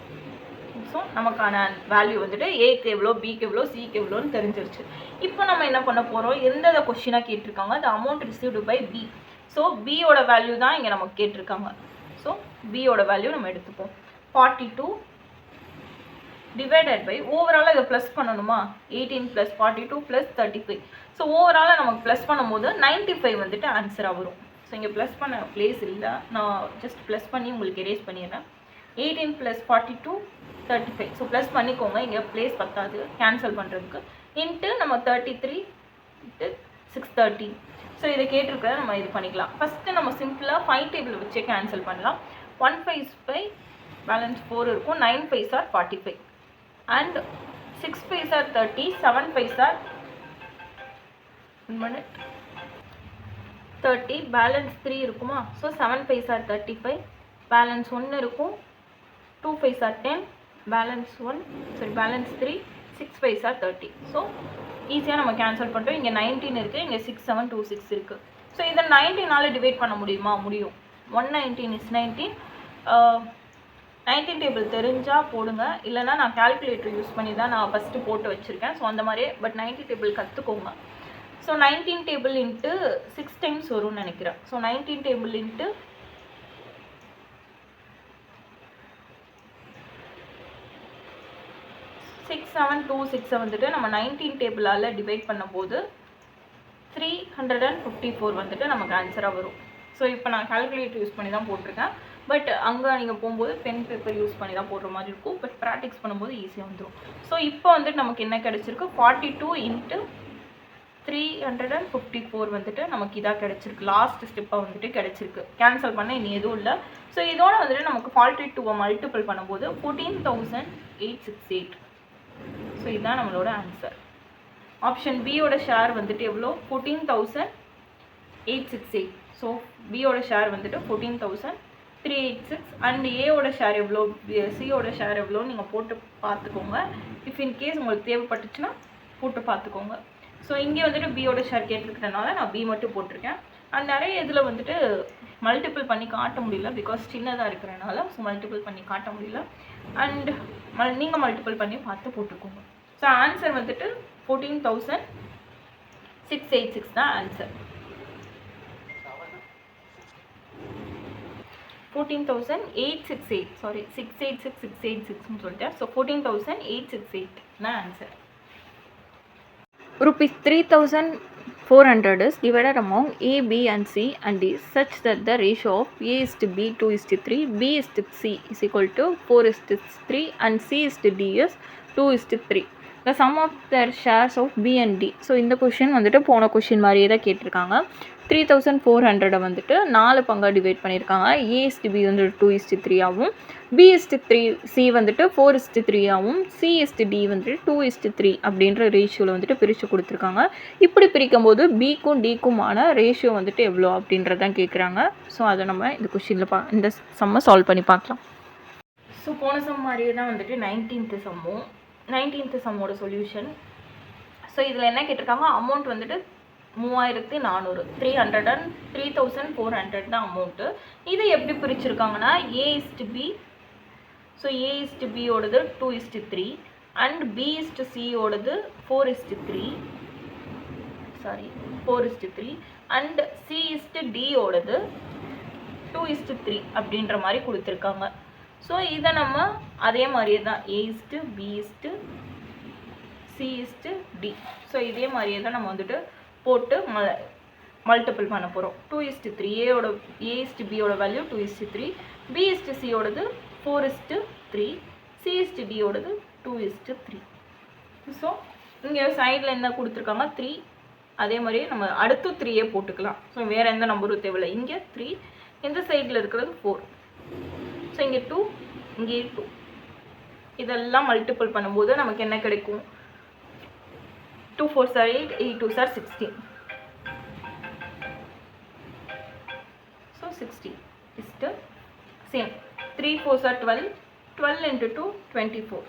So நமக்கான வேல்யூ வந்துட்டு ஏக்கு எவ்வளோ, பிக்கு எவ்வளோ, சிக்கு எவ்வளோன்னு தெரிஞ்சிருச்சு. இப்போ நம்ம என்ன பண்ண போகிறோம், எந்த கொஸ்டினாக கேட்டிருக்காங்க, the amount received by B. So பியோட வேல்யூ தான் இங்கே நமக்கு கேட்டிருக்காங்க. ஸோ பியோட வேல்யூ நம்ம எடுத்துப்போம் 42 டிவைடட் பை ஓவராலாக இதை ப்ளஸ் பண்ணணுமா 18 + 42 + 35. ஸோ ஓவராலாக நமக்கு ப்ளஸ் பண்ணும்போது 95 வந்துட்டு ஆன்சராக வரும். ஸோ இங்கே ப்ளஸ் பண்ண பிளேஸ் இல்லை, நான் ஜஸ்ட் ப்ளஸ் பண்ணி உங்களுக்கு எரேஸ் பண்ணிடுறேன். 18 + 42 35. ஸோ ப்ளஸ் பண்ணிக்கோங்க, இங்கே பிளேஸ் பத்தாது கேன்சல் பண்ணுறதுக்கு. இன்ட்டு நம்ம 33 × 630. ஸோ இதை கேட்டிருக்கிறத நம்ம இது பண்ணிக்கலாம். ஃபஸ்ட்டு நம்ம சிம்பிளாக 5 டேபிள் வச்சே கேன்சல் பண்ணலாம். 1 5s by பேலன்ஸ் 4 இருக்கும். 9 5s are 45 and 6 5s are 30, 7 5s are 30, balance 3 இருக்குமா. ஸோ 7 5s are 35, பேலன்ஸ் 1 இருக்கும். 2 5s are 10, balance 3, 6 5s are 30. So ஈஸியாக நம்ம கேன்சல் பண்ணுறோம். இங்கே 19 இருக்குது, இங்கே 6 7 2 6 இருக்குது. ஸோ இதை 19 டிவைட் பண்ண முடியுமா, முடியும். 119 is 19. 19 டேபிள் தெரிஞ்சால் போடுங்க, இல்லைனா நான் கால்குலேட்டர் யூஸ் பண்ணி தான் நான் ஃபஸ்ட்டு போட்டு வச்சுருக்கேன். ஸோ அந்த மாதிரியே பட் 90 டேபிள் கற்றுக்கோங்க. ஸோ 19 டேபிள் இன்ட்டு 6 டைம்ஸ் வரும்னு நினைக்கிறேன். ஸோ 19 டேபிள் இன்ட்டு 6 7 2 6 வந்துட்டு நம்ம 19 டேபிளால் டிவைட் பண்ணும்போது 354 வந்துட்டு நமக்கு ஆன்சராக வரும். ஸோ இப்போ நான் கால்குலேட்டர் யூஸ் பண்ணி தான் போட்டிருக்கேன். பட் அங்கே நீங்கள் போகும்போது பென் பேப்பர் யூஸ் பண்ணி தான் போடுற மாதிரி இருக்கும். பட் ப்ராக்டிக்ஸ் பண்ணும்போது ஈஸியாக வந்துடும். ஸோ இப்போ வந்துட்டு நமக்கு என்ன கிடச்சிருக்கு, 42 × 354 வந்துட்டு நமக்கு இதாக கிடச்சிருக்கு. லாஸ்ட் ஸ்டெப்பாக வந்துட்டு கிடச்சிருக்கு. கேன்சல் பண்ண இனி எதுவும் இல்லை. ஸோ இதோட வந்துட்டு நமக்கு 42 மல்டிபிள் பண்ணும்போது 14,868. ஸோ இதுதான் நம்மளோட ஆன்சர். ஆப்ஷன் பியோட ஷேர் வந்துட்டு எவ்வளோ, 14,868. ஸோ பியோட ஷேர் வந்துட்டு 14,386 அண்ட் ஏவோட ஷேர் எவ்வளோ, சியோட ஷேர் எவ்வளோன்னு நீங்கள் போட்டு பார்த்துக்கோங்க. இஃப் இன்கேஸ் உங்களுக்கு தேவைப்பட்டுச்சுன்னா போட்டு பார்த்துக்கோங்க. ஸோ இங்கே வந்துட்டு பியோட ஷேர் கேட்டிருக்கிறதுனால நான் பி மட்டும் போட்டிருக்கேன். அண்ட் நிறைய இதில் வந்துட்டு மல்டிபிள் பண்ணி காட்ட முடியல, பிகாஸ் சின்னதாக இருக்கிறனால. ஸோ மல்டிபிள் பண்ணி காட்ட முடியல. அண்ட் நீங்கள் மல்டிபிள் பண்ணி பார்த்து போட்டுக்கோங்க. ஸோ ஆன்சர் வந்துட்டு 14,686 தான் ஆன்சர். 14,868, சாரி 686 சொல்லிட்டேன். ஸோ 14,868 தான் answer. Rupees 3,400 is divided among A, B and C and D such that the ratio of A/B 2:3, B/C is equal to 4:3 and C/D is 2:3. The sum of their shares of B and D. So இந்த கொஷின் வந்துட்டு போன கொஷின் மாதிரியே தான் கேட்டிருக்காங்க. 3,400 வந்துட்டு 4 பங்காக டிவைட் பண்ணியிருக்காங்க. A/B வந்துட்டு 2:3 ஆகும், B/C வந்துட்டு 4:3 ஆகும், C/D வந்துட்டு 2:3 அப்படின்ற ரேஷியோவில் வந்துட்டு பிரித்து கொடுத்துருக்காங்க. இப்படி பிரிக்கும் போது பிக்கும் டிக்குமான ரேஷியோ வந்துட்டு எவ்வளோ அப்படின்றதான் கேட்குறாங்க. ஸோ அதை நம்ம இந்த கொஷினில் இந்த சம்மை சால்வ் பண்ணி பார்க்கலாம். ஸோ போன சம் மாதிரியே தான் வந்துட்டு 19th சம்மோட சொல்யூஷன். ஸோ இதில் என்ன கேட்டிருக்காங்க, அமௌண்ட் வந்துட்டு 3,400, 3,400 தான் அமௌண்ட்டு. இதை எப்படி பிரிச்சிருக்காங்கன்னா A/B. ஸோ A/Bயோடது 2:3 அண்ட் B/C-யோடது 4:3 அண்ட் C/D-யோடது 2:3 அப்படின்ற மாதிரி கொடுத்துருக்காங்க. ஸோ இதை நம்ம அதே மாதிரியே தான் A/B/C/D. ஸோ இதே மாதிரியே தான் நம்ம வந்துட்டு போட்டு மல்டிபிள் பண்ண போகிறோம். 2:3 ஏயோட A/Bயோட வேல்யூ 2:3, B/Cயோடது 4:3, C/Dயோடது 2:3. ஸோ இங்கே சைடில் என்ன கொடுத்துருக்காங்க 3, அதே மாதிரி நம்ம அடுத்து 3 போட்டுக்கலாம். ஸோ வேறு எந்த நம்பரும் தேவையில்லை. இங்கே 3, இந்த சைடில் இருக்கிறது 4. ஸோ இங்கே 2, இங்கே 2. இதெல்லாம் மல்டிபிள் பண்ணும்போது நமக்கு என்ன கிடைக்கும்? 2 4s are 8, 8 2s are 16. So 60 is the same. 3 4s are 12, 12 into 2 24,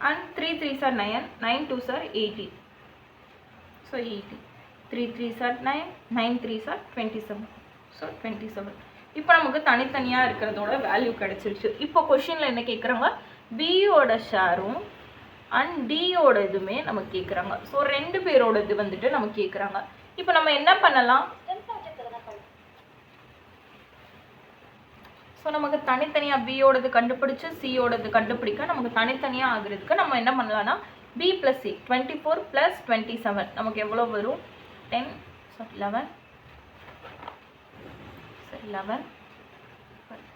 and 3 3s are 9, 9 2s are 80. So 80. 3 3s are 9, 9 3s are 27. So 27. இப்போ நமக்கு தனித்தனியாக இருக்கிறதோட வேல்யூ கிடச்சிருச்சு. இப்போ கொஷினில் என்ன கேட்குறாங்க? பியோட ஷேரும் அண்ட் டியோட இதுவுமே நமக்கு கேட்குறாங்க. ஸோ 2 பேரோட இது வந்துட்டு நமக்கு கேட்குறாங்க. இப்போ நம்ம என்ன பண்ணலாம்? ஸோ நமக்கு தனித்தனியாக பியோடது கண்டுபிடிச்சு சியோடது கண்டுபிடிக்க நமக்கு தனித்தனியாக ஆகுறதுக்கு நம்ம என்ன பண்ணலாம்னா B + C 24 + 27 நமக்கு எவ்வளோ வரும்? 10 11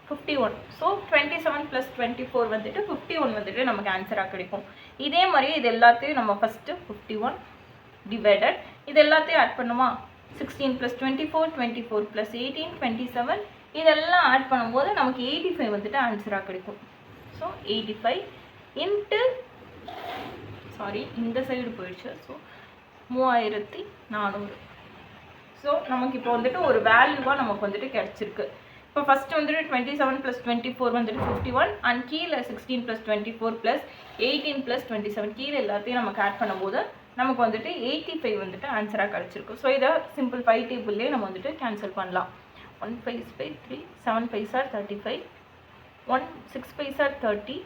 51. ஸோ 27 + 24 வந்துட்டு 51 வந்துட்டு நமக்கு ஆன்சராக கிடைக்கும். இதே மாதிரி இது எல்லாத்தையும் நம்ம ஃபஸ்ட்டு 51 டிவைடட் இது எல்லாத்தையும் ஆட் பண்ணுமா? 16 + 24, 24 + 18, 27 இதெல்லாம் ஆட் பண்ணும்போது நமக்கு 85 வந்துட்டு ஆன்சராக கிடைக்கும். ஸோ 85 இன்ட்டு இந்த சைடு போயிடுச்சு. ஸோ 3400. ஸோ நமக்கு இப்போ வந்துட்டு ஒரு வேல்யூவாக நமக்கு வந்துட்டு கிடச்சிருக்கு. இப்போ ஃபஸ்ட்டு வந்துட்டு 27 + 24 வந்துட்டு 51, அண்ட் கீழே 16 + 24 + 18 + 27 கீழே எல்லாத்தையும் நமக்கு ஆட் பண்ணும்போது நமக்கு வந்துட்டு 85 வந்துட்டு ஆன்சராக கிடச்சிருக்கு. ஸோ இதை சிம்பிள் 5 டேபிள்லேயே நம்ம வந்துட்டு கேன்சல் பண்ணலாம். 1 5 5 3, 7 5 are 35, 1 6 5 are 30,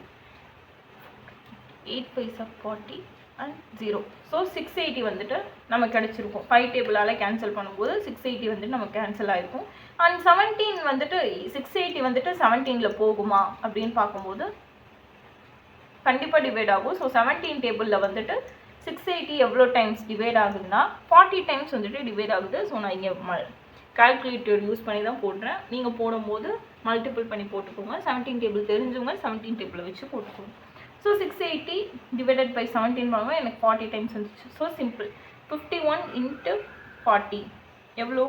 8 5 are 40, and 0. So 680 வந்துட்டு நமக்கு கிடச்சிருக்கும். 5 டேபிளால் கேன்சல் பண்ணும்போது 680 வந்துட்டு நமக்கு கேன்சல் ஆகிருக்கும். அண்ட் 17 வந்துட்டு 680 வந்துட்டு 17ல் போகுமா அப்படின்னு பார்க்கும்போது கண்டிப்பாக டிவைட் ஆகும். ஸோ 17 டேபிளில் வந்துட்டு 680 எவ்வளோ டைம்ஸ் டிவைட் ஆகுதுன்னா 40 டைம்ஸ் வந்துட்டு டிவைட் ஆகுது. ஸோ நான் இங்கே கால்குலேட்டர் யூஸ் பண்ணி தான் போடுறேன். நீங்கள் போடும்போது மல்டிபிள் பண்ணி போட்டுக்கோங்க. 17 டேபிள் தெரிஞ்சவங்க 17 டேபிளை வச்சு போட்டுக்கோங்க. ஸோ 680 டிவைடட் பை 17 பண்ணுவோம், எனக்கு 40 டைம்ஸ் வந்துச்சு. ஸோ சிம்பிள் 51 × 40 எவ்வளோ?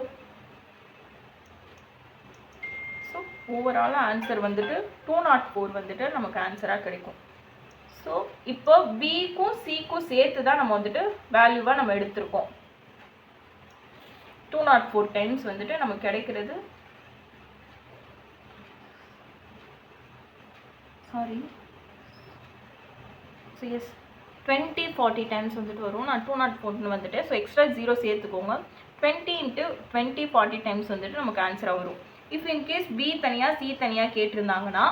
ஸோ ஓவராலாக ஆன்சர் வந்துட்டு 204 வந்துட்டு நமக்கு ஆன்சராக கிடைக்கும். ஸோ இப்போ பிக்கும் சிக்கும் சேர்த்து தான் நம்ம வந்துட்டு வேல்யூவாக நம்ம எடுத்திருக்கோம். 204 டைம்ஸ் வந்துட்டு நமக்கு கிடைக்கிறது. ஸோ எஸ் 20 40 டைம்ஸ் வந்துட்டு வரும். நான் 204 வந்துட்டு ஸோ எக்ஸ்ட்ரா 0 சேர்த்துக்கோங்க. 20 × 20 40 டைம்ஸ் வந்துட்டு நமக்கு ஆன்சராக வரும். இஃப் இன்கேஸ் பி தனியாக சி தனியாக கேட்டிருந்தாங்கன்னா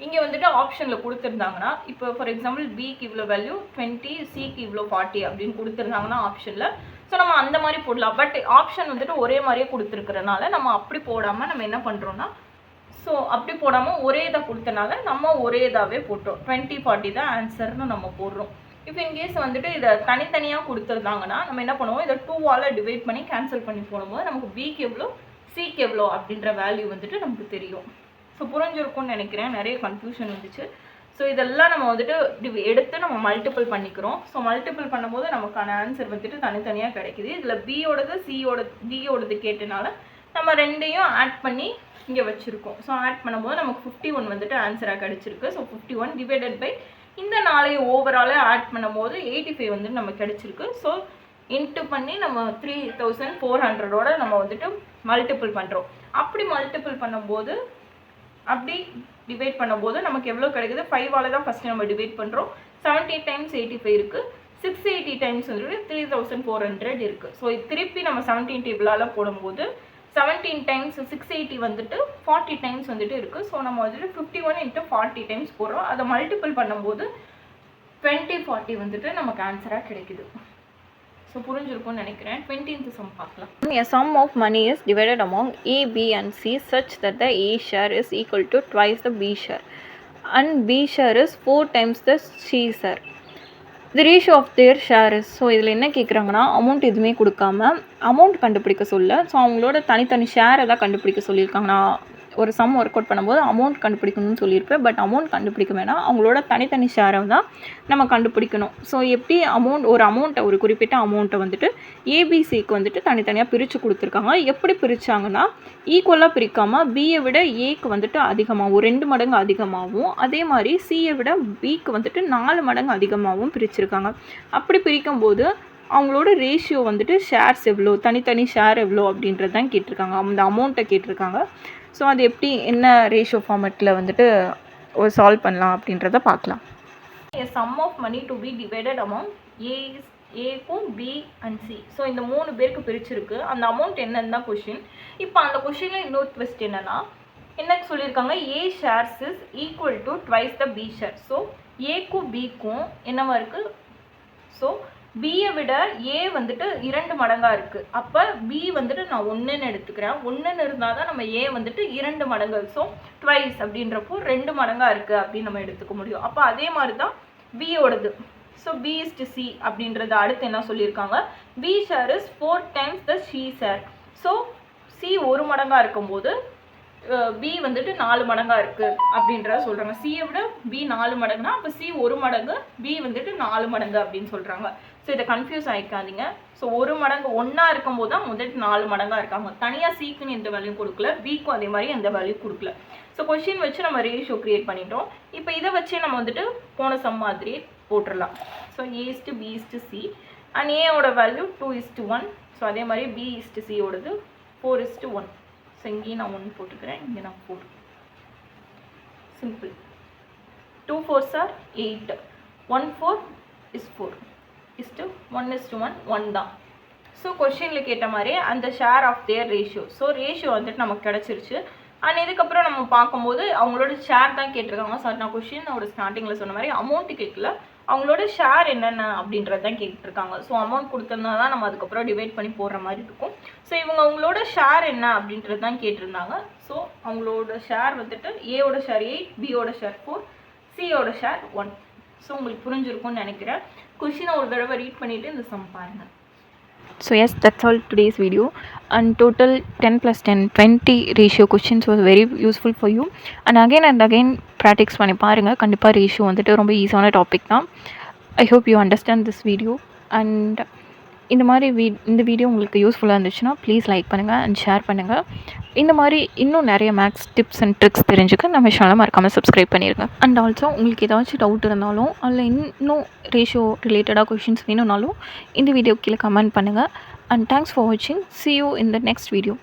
இங்கே வந்துட்டு ஆப்ஷனில் கொடுத்துருந்தாங்கன்னா இப்போ ஃபார் எக்ஸாம்பிள் பிக்கு இவ்வளோ வேல்யூ 20, சிக்கு இவ்வளோ 40 அப்படின்னு கொடுத்துருந்தாங்கன்னா ஆப்ஷனில் ஸோ நம்ம அந்த மாதிரி போடலாம். பட் ஆப்ஷன் வந்துட்டு ஒரே மாதிரியே கொடுத்துருக்கறனால நம்ம அப்படி போடாமல் நம்ம என்ன பண்ணுறோன்னா ஸோ அப்படி போடாமல் ஒரே இதாக கொடுத்தனால நம்ம ஒரே இதாகவே போட்டோம். 20 40 தான் ஆன்சர்னு நம்ம போடுறோம். இப்போ இன்கேஸ் வந்துட்டு இதை தனித்தனியாக கொடுத்துருந்தாங்கன்னா நம்ம என்ன பண்ணுவோம், இதை 2ஆல் டிவைட் பண்ணி கேன்சல் பண்ணி போடும்போது நமக்கு பிக்கு எவ்வளோ சிக்கு எவ்வளோ அப்படின்ற வேல்யூ வந்துட்டு நமக்கு தெரியும். ஸோ புரிஞ்சிருக்கும்னு நினைக்கிறேன். நிறைய கன்ஃபியூஷன் இருந்துச்சு. ஸோ இதெல்லாம் நம்ம வந்துட்டு எடுத்து நம்ம மல்டிபிள் பண்ணிக்கிறோம். ஸோ மல்டிபிள் பண்ணும்போது நமக்கான ஆன்சர் வந்துட்டு தனித்தனியாக கிடைக்குது. இதில் பியோடது டியோடது கேட்டனால நம்ம ரெண்டையும் ஆட் பண்ணி இங்கே வச்சுருக்கோம். ஸோ ஆட் பண்ணும்போது நமக்கு 51 வந்துட்டு ஆன்சராக கிடச்சிருக்கு. ஸோ 51 டிவைடட் பை இந்த நாளையும் ஓவராலாக ஆட் பண்ணும்போது 85 வந்துட்டு நமக்கு கிடச்சிருக்கு. ஸோ இன்ட்டு பண்ணி நம்ம 3400ஓட நம்ம வந்துட்டு மல்டிபிள் பண்ணுறோம். அப்படி மல்டிபிள் பண்ணும்போது அப்படி டிவைட் பண்ணும்போது நமக்கு எவ்வளோ கிடைக்குது? 5ஆல் தான் ஃபஸ்ட்டு நம்ம டிவைட் பண்ணுறோம். 70 டைம்ஸ் 85 இருக்குது. 680 டைம்ஸ் வந்துட்டு 3400 இருக்குது. ஸோ திருப்பி நம்ம 17 டேபிளால் போடும்போது 17 டைம்ஸ் 680 வந்துட்டு 40 டைம்ஸ் வந்துட்டு இருக்குது. ஸோ நம்ம வந்துட்டு 51 × 40 டைம்ஸ் போடுறோம். அதை மல்டிபிள் பண்ணும்போது 20 40 வந்துட்டு நமக்கு ஆன்சராக கிடைக்குது. ஸோ புரிஞ்சிருக்கும்னு நினைக்கிறேன். 20th சம் பார்க்கலாம். A sum of money is divided among A, B and C such that the A share is equal to twice the B share and B share is 4 times the C share. The ratio of their shares. So இதில் என்ன கேட்குறாங்கன்னா அமௌண்ட் எதுவுமே கொடுக்காம அமௌண்ட் கண்டுபிடிக்க சொல்ல. ஸோ அவங்களோட தனித்தனி ஷேரை தான் கண்டுபிடிக்க சொல்லியிருக்காங்க. நான் ஒரு சம் ஒர்க் அவுட் பண்ணும்போது அமௌண்ட் கண்டுபிடிக்கணும்னு சொல்லியிருப்பேன். பட் அமௌண்ட் கண்டுபிடிக்க வேணாம், அவங்களோட தனித்தனி ஷேரை தான் நம்ம கண்டுபிடிக்கணும். ஸோ எப்படி அமௌண்ட்டை ஒரு குறிப்பிட்ட அமௌண்ட்டை வந்துட்டு ஏபிசிக்கு வந்துட்டு தனித்தனியாக பிரித்து கொடுத்துருக்காங்க. எப்படி பிரித்தாங்கன்னா ஈக்குவலாக பிரிக்காமல் பியை விட ஏக்கு வந்துட்டு அதிகமாகவும் 2 மடங்கு அதிகமாகவும், அதே மாதிரி சியை விட பிக்கு வந்துட்டு 4 மடங்கு அதிகமாகவும் பிரிச்சிருக்காங்க. அப்படி பிரிக்கும்போது அவங்களோட ரேஷியோ வந்துட்டு ஷேர்ஸ் எவ்வளோ, தனித்தனி ஷேர் எவ்வளோ அப்படின்றது தான் கேட்டிருக்காங்க. அந்த அமௌண்ட்டை கேட்டிருக்காங்க. ஸோ அது எப்படி என்ன ரேஷியோ ஃபார்மேட்டில் வந்துட்டு சால்வ் பண்ணலாம் அப்படின்றத பார்க்கலாம். Sum of money to be divided amount ஏக்கும் பி அண்ட் சி. ஸோ இந்த 3 பேருக்கு பிரிச்சிருக்கு. அந்த அமௌண்ட் என்னன்னு தான் கொஷின். இப்போ அந்த கொஷினில் இன்னொரு ட்விஸ்ட் என்னென்னா என்ன சொல்லியிருக்காங்க, a shares is equal to twice the b share. So ஏக்கும் பிக்கும் என்னவா இருக்குது, ஸோ பியை விட ஏ வந்துட்டு 2 மடங்காக இருக்குது. அப்போ பி வந்துட்டு நான் 1ன்னு எடுத்துக்கிறேன். 1ன்னு இருந்தால் தான் நம்ம ஏ வந்துட்டு 2 மடங்கு. ஸோ ட்வைஸ் அப்படின்றப்போ 2 மடங்காக இருக்குது அப்படின்னு நம்ம எடுத்துக்க முடியும். அப்போ அதே மாதிரி தான் பியோடது. ஸோ பி இஸ்டு சி அப்படின்றது அடுத்து என்ன சொல்லியிருக்காங்க, B share is 4 times the C share. So C 1 மடங்காக இருக்கும்போது பி வந்துட்டு 4 மடங்காக இருக்குது அப்படின்றத சொல்கிறாங்க. சியை விட பி 4 மடங்குனா அப்போ சி 1 மடங்கு, பி வந்துட்டு 4 மடங்கு அப்படின்னு சொல்கிறாங்க. ஸோ இதை கன்ஃபியூஸ் ஆகிக்காதீங்க. ஸோ 1 மடங்கு ஒன்றா இருக்கும்போது தான் முதல்ட்டு 4 மடங்காக இருக்காங்க. தனியாக சிக்குன்னு எந்த வேல்யூ கொடுக்கல, பிக்கும் அதே மாதிரி எந்த வேல்யூ கொடுக்கல. ஸோ கொஷின் வச்சு நம்ம ரேஷியோ க்ரியேட் பண்ணிட்டோம். இப்போ இதை வச்சு நம்ம வந்துட்டு போன சம் மாதிரி போட்டுடலாம். So A is to B is to C and ஏவோட வேல்யூ 2:1. ஸோ அதே மாதிரி பி இஸ்டு சியோடது 4:1. ஸோ இங்கேயும் நான் 1 போட்டுக்கிறேன், இங்கே நான் 4. Simple. 2 4s are 8. 1 4 is 4 is to 1:1 1 தான். ஸோ கொஷினில் கேட்ட மாதிரி அந்த share of their ratio. So ratio வந்துட்டு நமக்கு கிடச்சிருச்சு. அண்ட் இதுக்கப்புறம் நம்ம பார்க்கும்போது அவங்களோட ஷேர் தான் கேட்டிருக்காங்க. ஸோ நான் கொஷினோட ஸ்டார்டிங்கில் சொன்ன மாதிரி அமௌண்ட்டு கேட்கல, அவங்களோட ஷேர் என்னென்ன அப்படின்றது தான் கேட்டிருக்காங்க. ஸோ அமௌண்ட் கொடுத்துருந்தா தான் நம்ம அதுக்கப்புறம் டிவைட் பண்ணி போடுற மாதிரி இருக்கும். ஸோ அவங்களோட ஷேர் என்ன அப்படின்றது தான் கேட்டிருந்தாங்க. ஸோ அவங்களோட ஷேர் வந்துட்டு ஏவோட ஷேர் 8, பியோட ஷேர் 4, சியோட ஷேர் 1. ஸோ உங்களுக்கு புரிஞ்சிருக்கும்னு நினைக்கிறேன். கொஷினை ஒரு தடவை ரீட் பண்ணிவிட்டு இந்த சம் பாருங்கள். So yes, that's all today's video, and total 10 plus 10 20 ratio questions was very useful for you, and again practice பண்ணி பாருங்க. கண்டிப்பாக ரேஷியோ வந்துட்டு ரொம்ப ஈஸியான டாபிக் தான். I hope you understand this video, and இந்த மாதிரி இந்த வீடியோ உங்களுக்கு யூஸ்ஃபுல்லாக இருந்துச்சுன்னா ப்ளீஸ் லைக் பண்ணுங்கள் அண்ட் ஷேர் பண்ணுங்கள். இந்த மாதிரி இன்னும் நிறைய மேக்ஸ் டிப்ஸ் அண்ட் ட்ரிக்ஸ் தெரிஞ்சுக்க நம்ம சேனலை மறக்காமல் சப்ஸ்கிரைப் பண்ணிடுங்க. அண்ட் ஆல்சோ உங்களுக்கு ஏதாச்சும் டவுட் இருந்தாலும் அதில் இன்னும் ரேஷியோ ரிலேட்டடாக கொஷின்ஸ் வேணும்னாலும் இந்த வீடியோ கீழே கமெண்ட் பண்ணுங்கள். அண்ட் தேங்க்ஸ் ஃபார் வாட்சிங். see you in the next video.